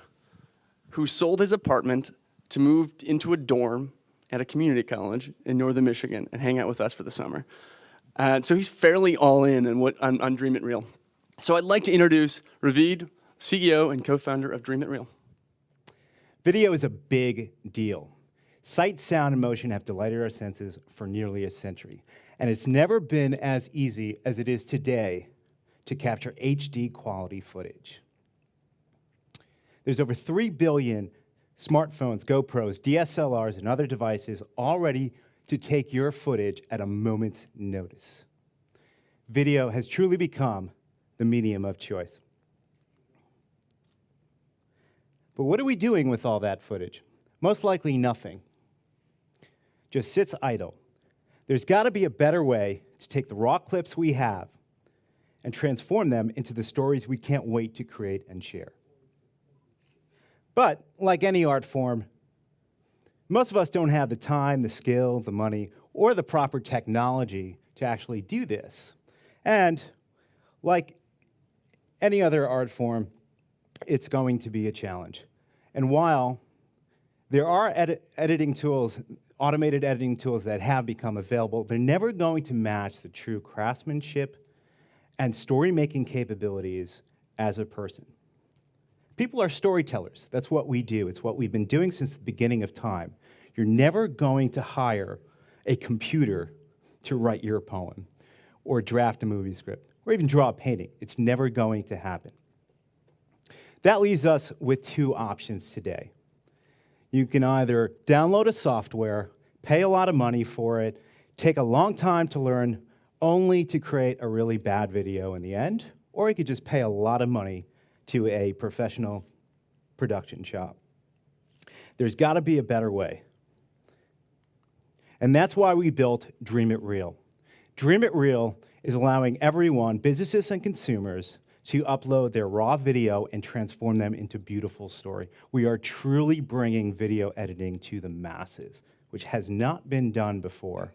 who sold his apartment to move into a dorm at a community college in Northern Michigan and hang out with us for the summer. So he's fairly all in on Dream It Real. So I'd like to introduce Ravid, CEO and co-founder of Dream It Real. Video is a big deal. Sight, sound, and motion have delighted our senses for nearly a century. And it's never been as easy as it is today to capture HD quality footage. There's over 3 billion smartphones, GoPros, DSLRs, and other devices all ready to take your footage at a moment's notice. Video has truly become the medium of choice. But what are we doing with all that footage? Most likely nothing. Just sits idle. There's got to be a better way to take the raw clips we have and transform them into the stories we can't wait to create and share. But like any art form, most of us don't have the time, the skill, the money, or the proper technology to actually do this. And like any other art form, it's going to be a challenge. And while there are editing tools, automated editing tools that have become available, they're never going to match the true craftsmanship and story-making capabilities as a person. People are storytellers. That's what we do. It's what we've been doing since the beginning of time. You're never going to hire a computer to write your poem or draft a movie script or even draw a painting. It's never going to happen. That leaves us with two options today. You can either download a software, pay a lot of money for it, take a long time to learn, only to create a really bad video in the end, or you could just pay a lot of money to a professional production shop. There's got to be a better way. And that's why we built Dream It Real. Dream It Real is allowing everyone, businesses and consumers, to upload their raw video and transform them into beautiful story. We are truly bringing video editing to the masses, which has not been done before.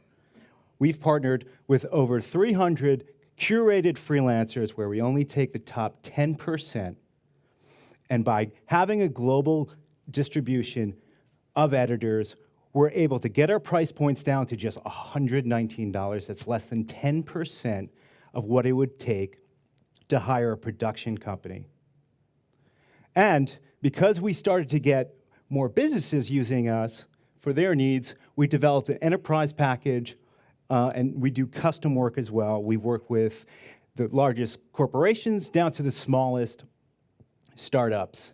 We've partnered with over 300 curated freelancers where we only take the top 10%. And by having a global distribution of editors, we're able to get our price points down to just $119. That's less than 10% of what it would take to hire a production company. And because we started to get more businesses using us for their needs, we developed an enterprise package, and we do custom work as well. We work with the largest corporations down to the smallest startups.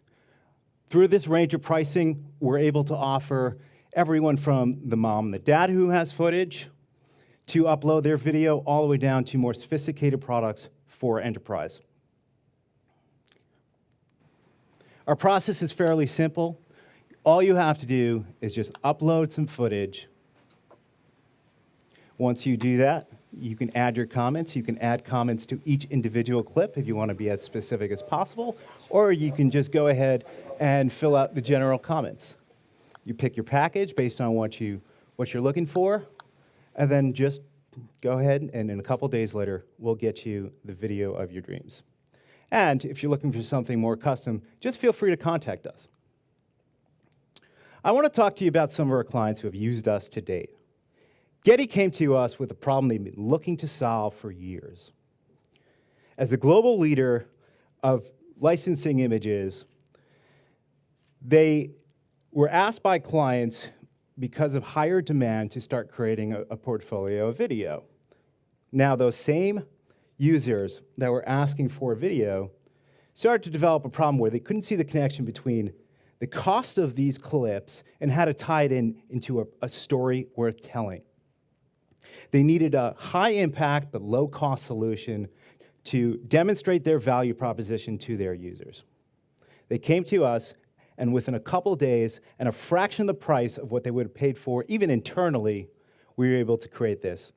Through this range of pricing, we're able to offer everyone from the mom and the dad who has footage to upload their video all the way down to more sophisticated products for enterprise. Our process is fairly simple. All you have to do is just upload some footage. Once you do that, you can add your comments. You can add comments to each individual clip if you want to be as specific as possible, or you can just go ahead and fill out the general comments. You pick your package based on what you're looking for, and then just go ahead, and in a couple days later, we'll get you the video of your dreams. And if you're looking for something more custom, just feel free to contact us. I want to talk to you about some of our clients who have used us to date. Getty came to us with a problem they've been looking to solve for years. As the global leader of licensing images, they were asked by clients because of higher demand to start creating a portfolio of video. Now, those same users that were asking for video started to develop a problem where they couldn't see the connection between the cost of these clips and how to tie it into a story worth telling. They needed a high-impact but low-cost solution to demonstrate their value proposition to their users. They came to us, and within a couple days and a fraction of the price of what they would have paid for, even internally, we were able to create this.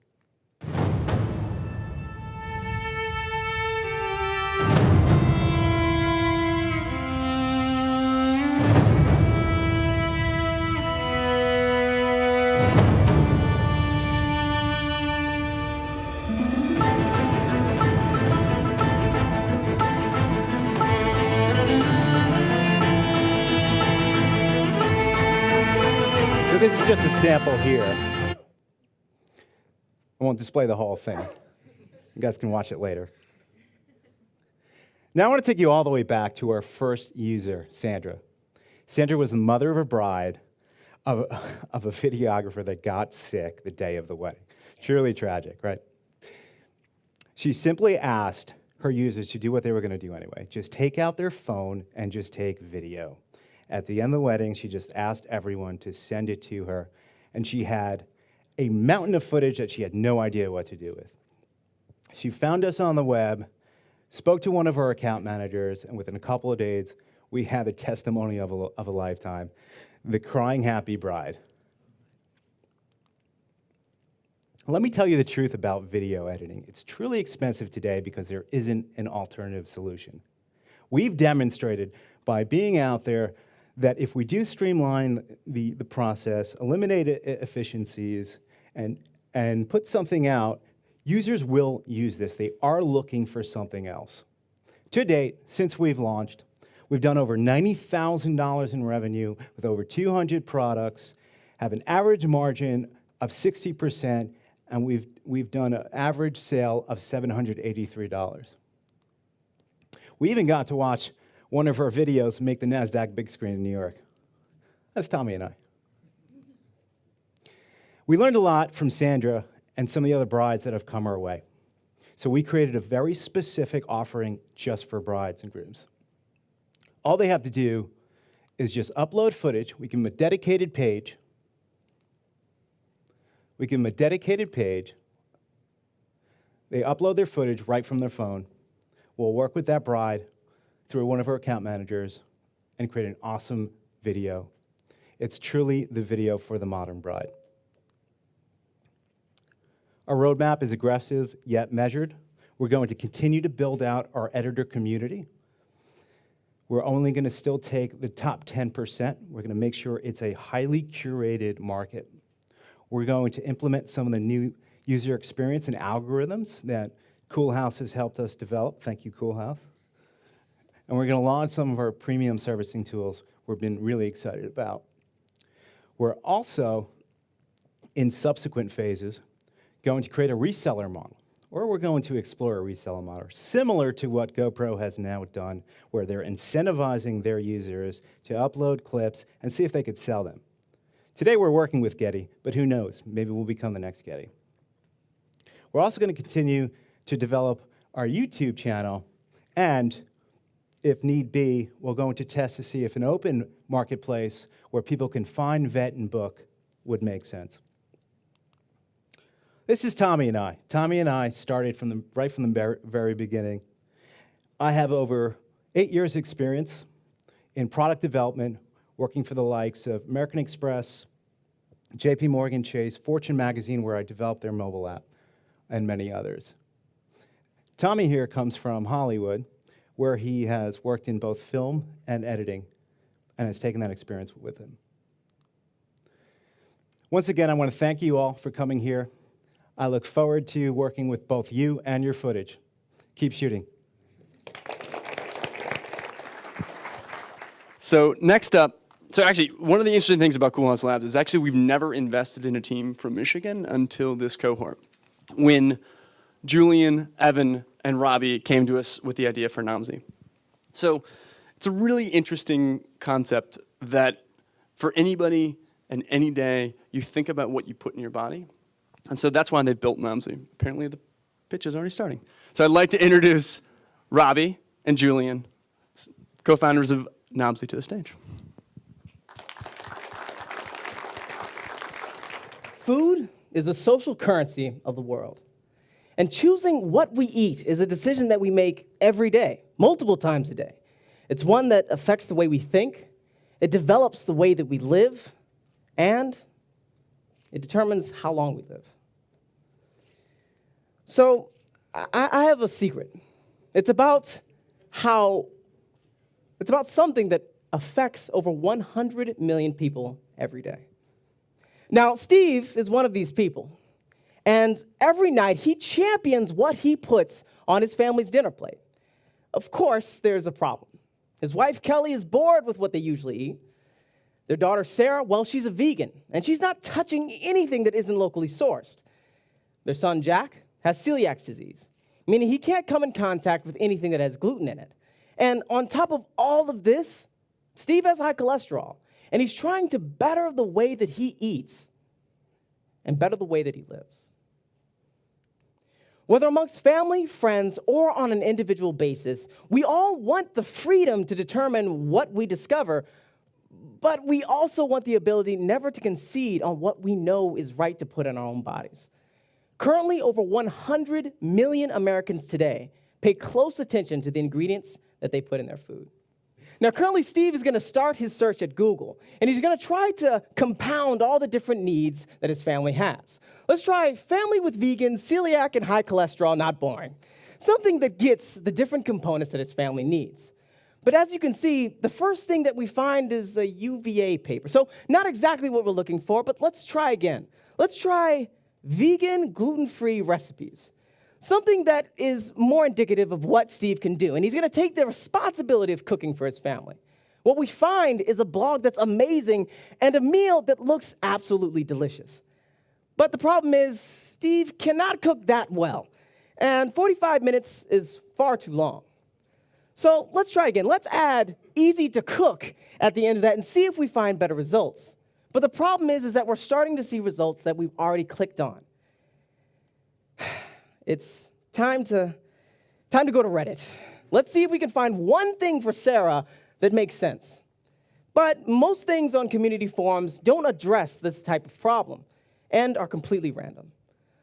So this is just a sample here. I won't display the whole thing. You guys can watch it later. Now I want to take you all the way back to our first user, Sandra. Sandra was the mother of a bride of a videographer that got sick the day of the wedding. Truly tragic, right? She simply asked her users to do what they were going to do anyway. Just take out their phone and just take video. At the end of the wedding, she just asked everyone to send it to her, and she had a mountain of footage that she had no idea what to do with. She found us on the web, spoke to one of our account managers, and within a couple of days, we had the testimony of a lifetime, the crying happy bride. Let me tell you the truth about video editing. It's truly expensive today because there isn't an alternative solution. We've demonstrated by being out there that if we do streamline the process, eliminate efficiencies, and put something out, users will use this. They are looking for something else. To date, since we've launched, we've done over $90,000 in revenue with over 200 products, have an average margin of 60%, and we've done an average sale of $783. We even got to watch one of our videos make the NASDAQ big screen in New York. That's Tommy and I. We learned a lot from Sandra and some of the other brides that have come our way. So we created a very specific offering just for brides and grooms. All they have to do is just upload footage. We give them a dedicated page. They upload their footage right from their phone. We'll work with that bride through one of our account managers and create an awesome video. It's truly the video for the modern bride. Our roadmap is aggressive yet measured. We're going to continue to build out our editor community. We're only going to still take the top 10%. We're going to make sure it's a highly curated market. We're going to implement some of the new user experience and algorithms that Coolhouse has helped us develop. Thank you, Coolhouse. And we're going to launch some of our premium servicing tools we've been really excited about. We're also, in subsequent phases, going to create a reseller model, or we're going to explore a reseller model, similar to what GoPro has now done, where they're incentivizing their users to upload clips and see if they could sell them. Today we're working with Getty, but who knows? Maybe we'll become the next Getty. We're also going to continue to develop our YouTube channel, and if need be, we're going to test to see if an open marketplace where people can find, vet, and book would make sense. This is Tommy and I. Tommy and I started right from the very beginning. I have over 8 years' experience in product development, working for the likes of American Express, JP Morgan Chase, Fortune Magazine, where I developed their mobile app, and many others. Tommy here comes from Hollywood, where he has worked in both film and editing, and has taken that experience with him. Once again, I want to thank you all for coming here. I look forward to working with both you and your footage. Keep shooting. So next up, actually, one of the interesting things about Coolhouse Labs is actually we've never invested in a team from Michigan until this cohort. When Julian, Evan, and Robbie came to us with the idea for NAMSI. So it's a really interesting concept that for anybody and any day, you think about what you put in your body. And so that's why they built NAMSI. Apparently the pitch is already starting. So I'd like to introduce Robbie and Julian, co-founders of NAMSI, to the stage. Food is a social currency of the world. And choosing what we eat is a decision that we make every day, multiple times a day. It's one that affects the way we think, it develops the way that we live, and it determines how long we live. So I have a secret. It's about something that affects over 100 million people every day. Now, Steve is one of these people. And every night, he champions what he puts on his family's dinner plate. Of course, there's a problem. His wife, Kelly, is bored with what they usually eat. Their daughter, Sarah, well, she's a vegan, and she's not touching anything that isn't locally sourced. Their son, Jack, has celiac disease, meaning he can't come in contact with anything that has gluten in it. And on top of all of this, Steve has high cholesterol, and he's trying to better the way that he eats and better the way that he lives. Whether amongst family, friends, or on an individual basis, we all want the freedom to determine what we discover, but we also want the ability never to concede on what we know is right to put in our own bodies. Currently, over 100 million Americans today pay close attention to the ingredients that they put in their food. Now, currently, Steve is going to start his search at Google, and he's going to try to compound all the different needs that his family has. Let's try family with vegan, celiac, and high cholesterol, not boring. Something that gets the different components that his family needs. But as you can see, the first thing that we find is a UVA paper. So not exactly what we're looking for, but let's try again. Let's try vegan, gluten-free recipes. Something that is more indicative of what Steve can do. And he's going to take the responsibility of cooking for his family. What we find is a blog that's amazing and a meal that looks absolutely delicious. But the problem is, Steve cannot cook that well. And 45 minutes is far too long. So let's try again. Let's add easy to cook at the end of that and see if we find better results. But the problem is that we're starting to see results that we've already clicked on. It's time to go to Reddit. Let's see if we can find one thing for Sarah that makes sense. But most things on community forums don't address this type of problem and are completely random.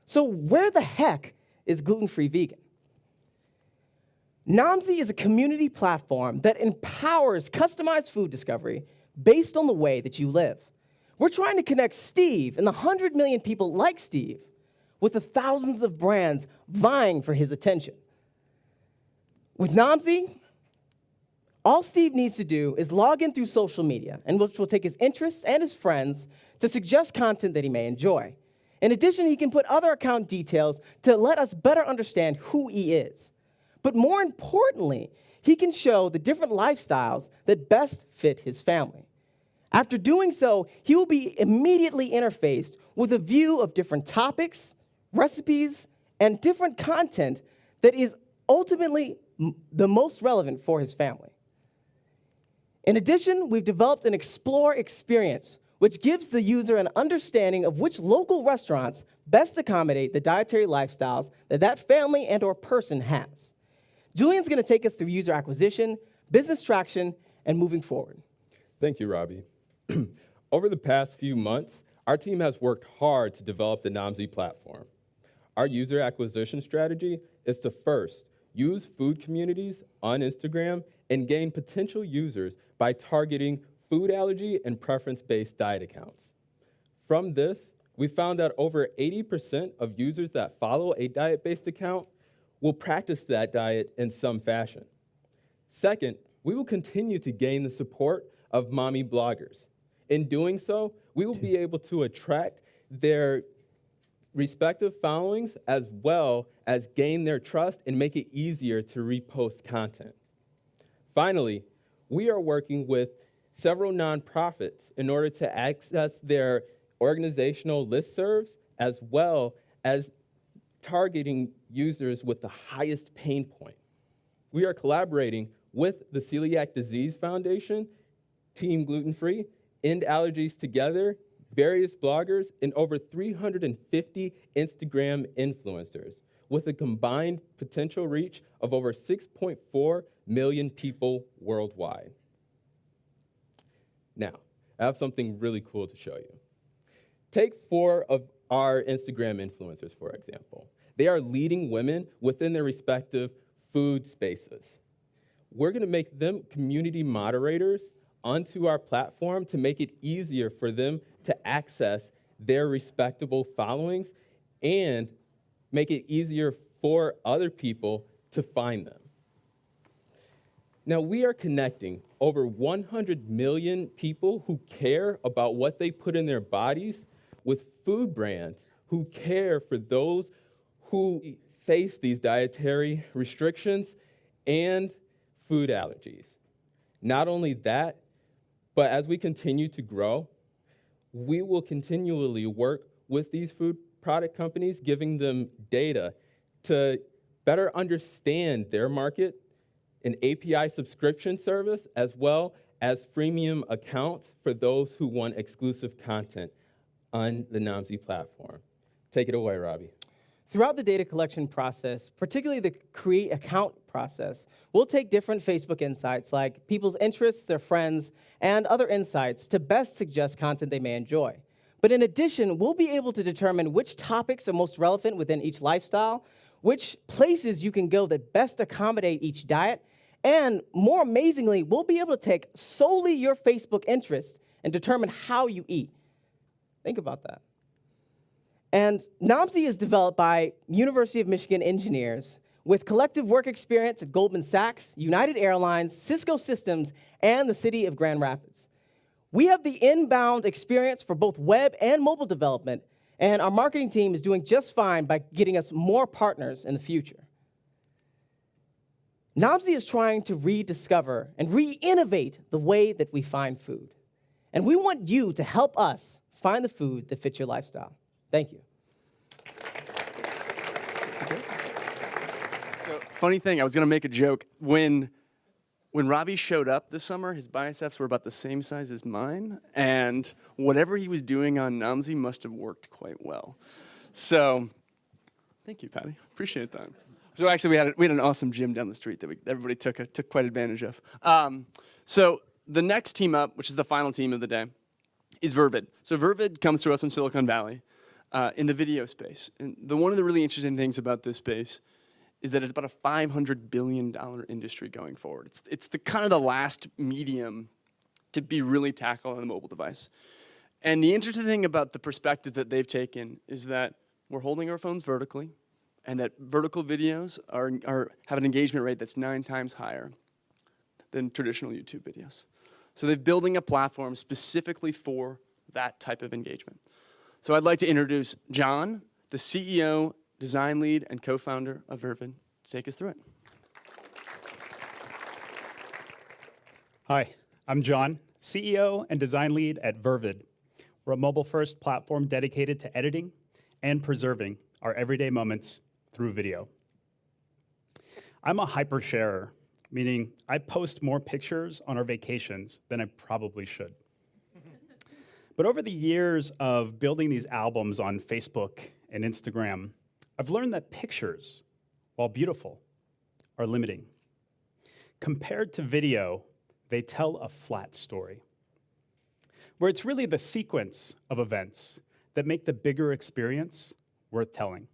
So where the heck is gluten-free vegan? Namzi is a community platform that empowers customized food discovery based on the way that you live. We're trying to connect Steve and the 100 million people like Steve with the thousands of brands vying for his attention. With Namzi, all Steve needs to do is log in through social media, and which will take his interests and his friends to suggest content that he may enjoy. In addition, he can put other account details to let us better understand who he is. But more importantly, he can show the different lifestyles that best fit his family. After doing so, he will be immediately interfaced with a view of different topics, recipes, and different content that is ultimately the most relevant for his family. In addition, we've developed an Explore experience, which gives the user an understanding of which local restaurants best accommodate the dietary lifestyles that that family and or person has. Julian's going to take us through user acquisition, business traction, and moving forward. Thank you, Robbie. Over the past few months, our team has worked hard to develop the Namzi platform. Our user acquisition strategy is to first use food communities on Instagram and gain potential users by targeting food allergy and preference-based diet accounts. From this, we found that over 80% of users that follow a diet-based account will practice that diet in some fashion. Second, we will continue to gain the support of mommy bloggers. In doing so, we will be able to attract their respective followings as well as gain their trust and make it easier to repost content. Finally, we are working with several nonprofits in order to access their organizational listservs as well as targeting users with the highest pain point. We are collaborating with the Celiac Disease Foundation, Team Gluten Free, End Allergies Together, various bloggers, and over 350 Instagram influencers with a combined potential reach of over 6.4 million people worldwide. Now, I have something really cool to show you. Take 4 of our Instagram influencers, for example. They are leading women within their respective food spaces. We're going to make them community moderators onto our platform to make it easier for them to access their respectable followings and make it easier for other people to find them. Now, we are connecting over 100 million people who care about what they put in their bodies with food brands who care for those who face these dietary restrictions and food allergies. Not only that, but as we continue to grow, we will continually work with these food product companies, giving them data to better understand their market, an API subscription service, as well as freemium accounts for those who want exclusive content on the Namzi platform. Take it away, Robbie. Throughout the data collection process, particularly the create account process, we'll take different Facebook insights like people's interests, their friends, and other insights to best suggest content they may enjoy. But in addition, we'll be able to determine which topics are most relevant within each lifestyle, which places you can go that best accommodate each diet, And more amazingly, we'll be able to take solely your Facebook interests and determine how you eat. Think about that. And NOMSI is developed by University of Michigan engineers with collective work experience at Goldman Sachs, United Airlines, Cisco Systems, and the city of Grand Rapids. We have the inbound experience for both web and mobile development, and our marketing team is doing just fine by getting us more partners in the future. NOMSI is trying to rediscover and re-innovate the way that we find food. And we want you to help us find the food that fits your lifestyle. Thank you. So, funny thing, I was going to make a joke. When Robbie showed up this summer, his biceps were about the same size as mine, and whatever he was doing on NOMSI must have worked quite well. So, thank you, Patty. Appreciate that. So actually, we had an awesome gym down the street that everybody took quite advantage of. So the next team up, which is the final team of the day, is Vervid. So Vervid comes to us from Silicon Valley in the video space. And one of the really interesting things about this space is that it's about a $500 billion industry going forward. It's the kind of the last medium to be really tackled on a mobile device. And the interesting thing about the perspective that they've taken is that we're holding our phones vertically, and that vertical videos have an engagement rate that's 9 times higher than traditional YouTube videos. So they're building a platform specifically for that type of engagement. So I'd like to introduce John, the CEO, design lead, and co-founder of Vervid, to take us through it. Hi, I'm John, CEO and design lead at Vervid. We're a mobile-first platform dedicated to editing and preserving our everyday moments through video. I'm a hyper sharer, meaning I post more pictures on our vacations than I probably should. But over the years of building these albums on Facebook and Instagram, I've learned that pictures, while beautiful, are limiting. Compared to video, they tell a flat story, where it's really the sequence of events that make the bigger experience worth telling.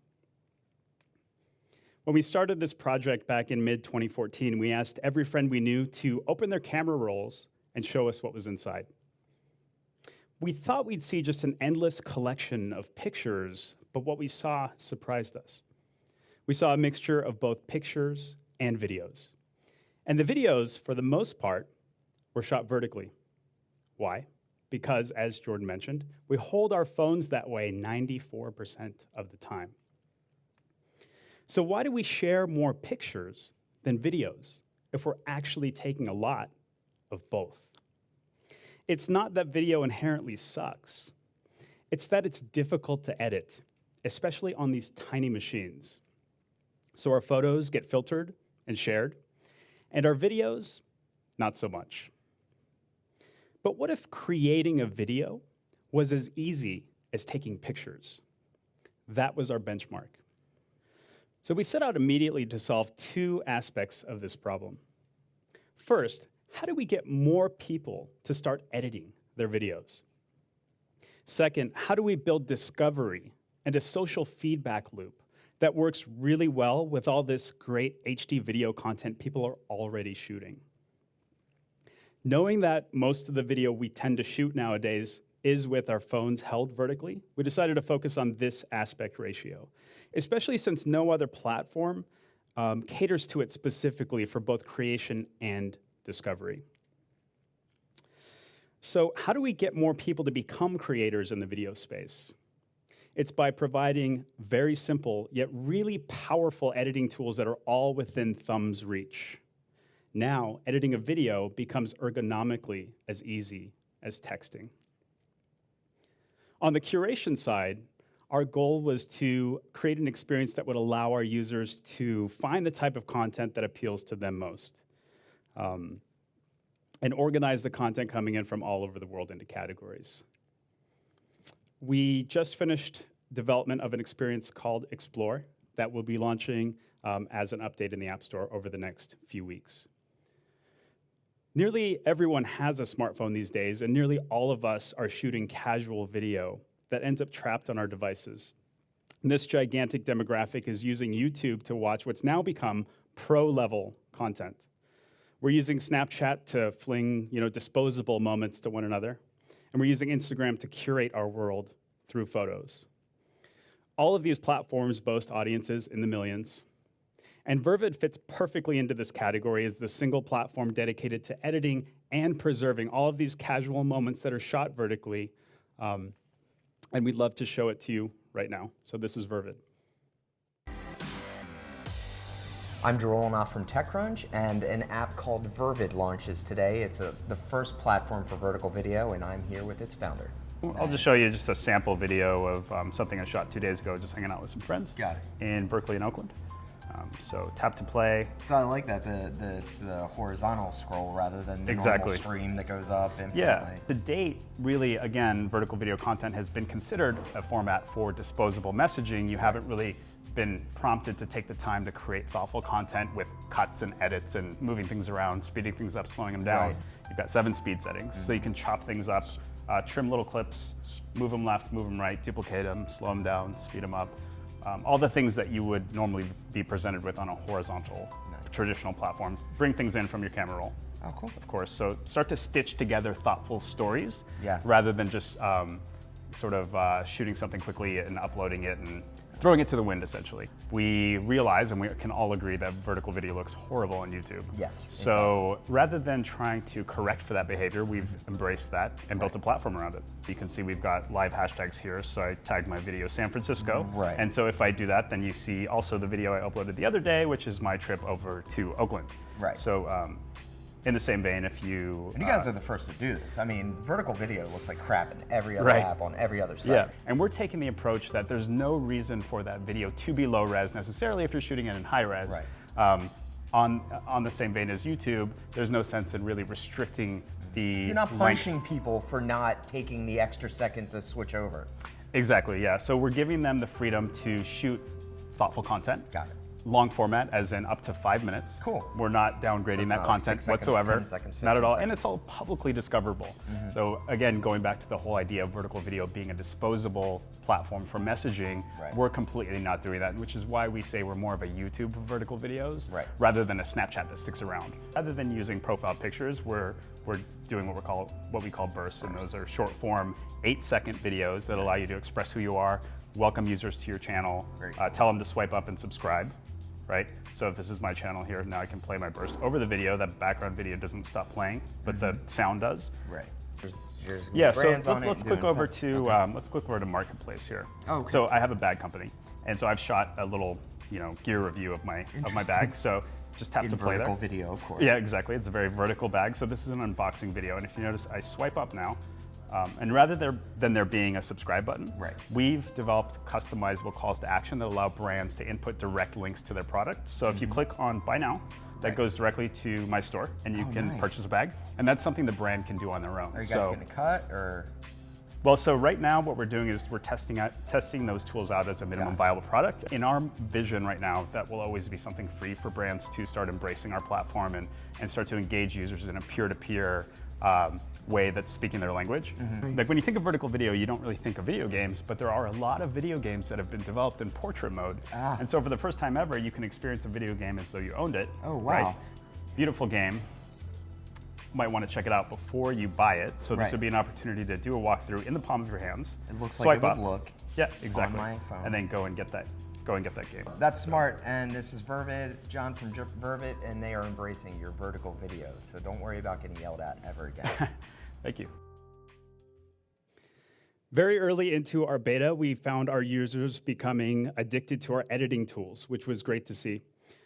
When we started this project back in mid-2014, we asked every friend we knew to open their camera rolls and show us what was inside. We thought we'd see just an endless collection of pictures, but what we saw surprised us. We saw a mixture of both pictures and videos. And the videos, for the most part, were shot vertically. Why? Because, as Jordan mentioned, we hold our phones that way 94% of the time. So why do we share more pictures than videos if we're actually taking a lot of both? It's not that video inherently sucks. It's that it's difficult to edit, especially on these tiny machines. So our photos get filtered and shared, and our videos, not so much. But what if creating a video was as easy as taking pictures? That was our benchmark. So we set out immediately to solve 2 aspects of this problem. First, how do we get more people to start editing their videos? Second, how do we build discovery and a social feedback loop that works really well with all this great HD video content people are already shooting? Knowing that most of the video we tend to shoot nowadays is with our phones held vertically, we decided to focus on this aspect ratio, especially since no other platform caters to it specifically for both creation and discovery. So how do we get more people to become creators in the video space? It's by providing very simple yet really powerful editing tools that are all within thumb's reach. Now, editing a video becomes ergonomically as easy as texting. On the curation side, our goal was to create an experience that would allow our users to find the type of content that appeals to them most, and organize the content coming in from all over the world into categories. We just finished development of an experience called Explore that will be launching as an update in the App Store over the next few weeks. Nearly everyone has a smartphone these days, and nearly all of us are shooting casual video that ends up trapped on our devices. And this gigantic demographic is using YouTube to watch what's now become pro-level content. We're using Snapchat to fling, disposable moments to one another. And we're using Instagram to curate our world through photos. All of these platforms boast audiences in the millions. And Vervid fits perfectly into this category as the single platform dedicated to editing and preserving all of these casual moments that are shot vertically. And we'd love to show it to you right now. So this is Vervid. I'm Jerome off from TechCrunch, and an app called Vervid launches today. It's the first platform for vertical video, and I'm here with its founder. I'll just show you just a sample video of something I shot 2 days ago, just hanging out with some friends. Got it. In Berkeley and Oakland. So tap to play. So I like that, it's the horizontal scroll rather than the normal stream that goes up infinitely. Yeah, to date, really, again, vertical video content has been considered a format for disposable messaging. You haven't really been prompted to take the time to create thoughtful content with cuts and edits and moving things around, speeding things up, slowing them down. Right. You've got 7 speed settings, so you can chop things up, trim little clips, move them left, move them right, duplicate them, slow them down, speed them up. All the things that you would normally be presented with on a horizontal, traditional platform. Bring things in from your camera roll. Oh, cool. Of course, so start to stitch together thoughtful stories Yeah. rather than just shooting something quickly and uploading it and throwing it to the wind, essentially. We realize, and we can all agree, that vertical video looks horrible on YouTube. Yes, it So rather than trying to correct for that behavior, we've embraced that and built a platform around it. You can see we've got live hashtags here, so I tagged my video San Francisco. Right. And so if I do that, then you see also the video I uploaded the other day, which is my trip over to Oakland. Right. So in the same vein, if you... And you guys are the first to do this. I mean, vertical video looks like crap in every other Right. app on every other site. Yeah, and we're taking the approach that there's no reason for that video to be low res necessarily if you're shooting it in high res. Right. On the same vein as YouTube, there's no sense in really restricting the You're not length. punishing people for not taking the extra second to switch over. Exactly, yeah. So we're giving them the freedom to shoot thoughtful content. Got it. Long format, as in up to 5 minutes. Cool. We're not downgrading So it's that not like content 6 seconds, whatsoever. 10 seconds, Not at 15 all, seconds. and it's all publicly discoverable. So again, going back to the whole idea of vertical video being a disposable platform for messaging, Right. we're completely not doing that, which is why we say we're more of a YouTube of vertical videos, Right. rather than a Snapchat that sticks around. Rather than using profile pictures, we're doing what we call bursts, and those are short form 8-second videos that allow you to express who you are, welcome users to your channel, tell them to swipe up and subscribe. Right? So if this is my channel here, now I can play my burst over the video. That background video doesn't stop playing, but the sound does. Right. There's Yeah, so brands on let's it click doing over stuff. to let's click over to Marketplace here. Oh, okay. So I have a bag company, and so I've shot a little gear review of my bag. So just tap In to play there. vertical video, of course. Yeah, exactly. It's a very vertical bag. So this is an unboxing video, and if you notice, I swipe up now. And rather than there being a subscribe button, Right. we've developed customizable calls to action that allow brands to input direct links to their product. So if you click on Buy Now, that goes directly to my store, and you can nice. purchase a bag. And that's something the brand can do on their own. Are you guys going to cut or? Well, so right now what we're doing is we're testing those tools out as a minimum viable product. In our vision right now, that will always be something free for brands to start embracing our platform and start to engage users in a peer-to-peer way that's speaking their language. Like when you think of vertical video, you don't really think of video games, but there are a lot of video games that have been developed in portrait mode. And so for the first time ever, you can experience a video game as though you owned it. Oh, wow. Right? Beautiful game. Might want to check it out before you buy it. So this Right. would be an opportunity to do a walkthrough in the palm of your hands. It looks swipe like it would up. look Yeah, exactly. on my phone. And then go and get that game. That's smart, and this is Vervid, John from Vervid, and they are embracing your vertical videos, so don't worry about getting yelled at ever again. Thank you. Very early into our beta, we found our users becoming addicted to our editing tools, which was great to see.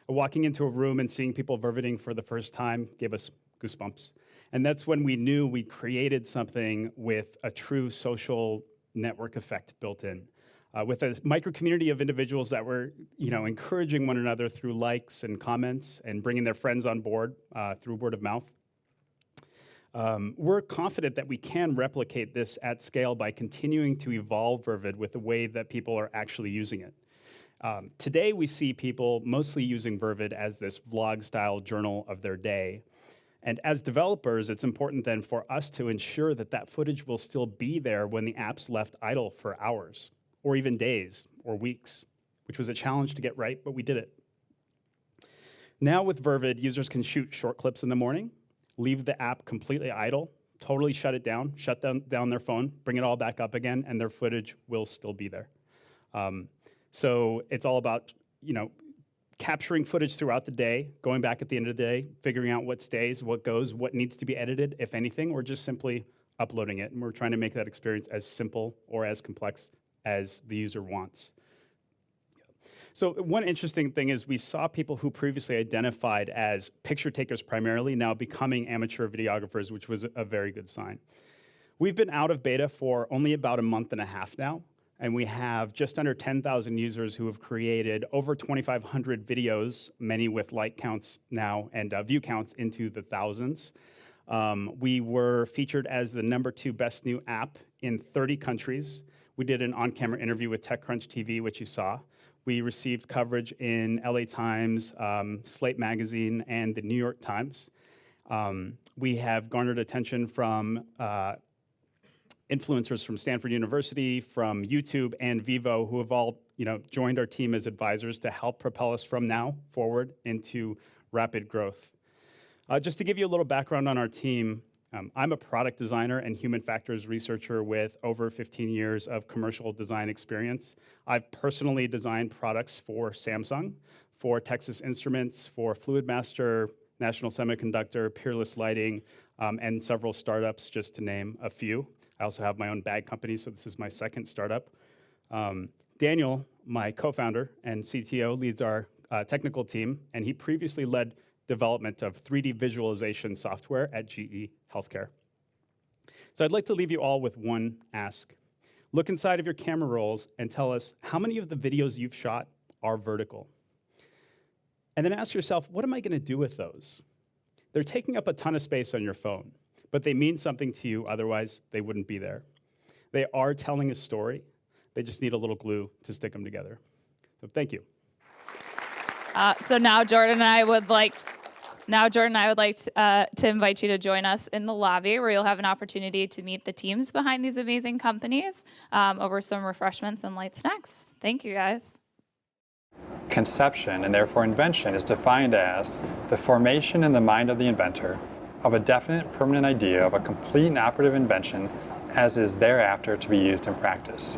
Walking into a room and seeing people verviding for the first time gave us goosebumps. And that's when we knew we created something with a true social network effect built in. With a micro community of individuals that were, encouraging one another through likes and comments and bringing their friends on board through word of mouth. We're confident that we can replicate this at scale by continuing to evolve Vervid with the way that people are actually using it. Today, we see people mostly using Vervid as this vlog-style journal of their day. And as developers, it's important then for us to ensure that that footage will still be there when the app's left idle for hours, or even days or weeks, which was a challenge to get right, but we did it. Now with Vervid, users can shoot short clips in the morning, leave the app completely idle, totally shut it down, shut down their phone, bring it all back up again, and their footage will still be there. So it's all about, capturing footage throughout the day, going back at the end of the day, figuring out what stays, what goes, what needs to be edited, if anything, or just simply uploading it. And we're trying to make that experience as simple or as complex as the user wants. So one interesting thing is we saw people who previously identified as picture takers primarily now becoming amateur videographers, which was a very good sign. We've been out of beta for only about a month and a half now, and we have just under 10,000 users who have created over 2,500 videos, many with like counts now and view counts into the thousands. We were featured as the #2 best new app in 30 countries. We did an on-camera interview with TechCrunch TV, which you saw. We received coverage in LA Times, Slate Magazine, and the New York Times. We have garnered attention from influencers from Stanford University, from YouTube, and Vivo, who have all joined our team as advisors to help propel us from now forward into rapid growth. Just to give you a little background on our team, I'm a product designer and human factors researcher with over 15 years of commercial design experience. I've personally designed products for Samsung, for Texas Instruments, for Fluidmaster, National Semiconductor, Peerless Lighting, and several startups, just to name a few. I also have my own bag company, so this is my second startup. Daniel, my co-founder and CTO, leads our technical team, and he previously led development of 3D visualization software at GE Healthcare. So I'd like to leave you all with one ask. Look inside of your camera rolls and tell us how many of the videos you've shot are vertical. And then ask yourself, what am I going to do with those? They're taking up a ton of space on your phone, but they mean something to you, otherwise they wouldn't be there. They are telling a story. They just need a little glue to stick them together. So thank you. So now Jordan and I would like to invite you to join us in the lobby, where you'll have an opportunity to meet the teams behind these amazing companies over some refreshments and light snacks. Thank you, guys. Conception, and therefore invention, is defined as the formation in the mind of the inventor of a definite permanent idea of a complete and operative invention as is thereafter to be used in practice.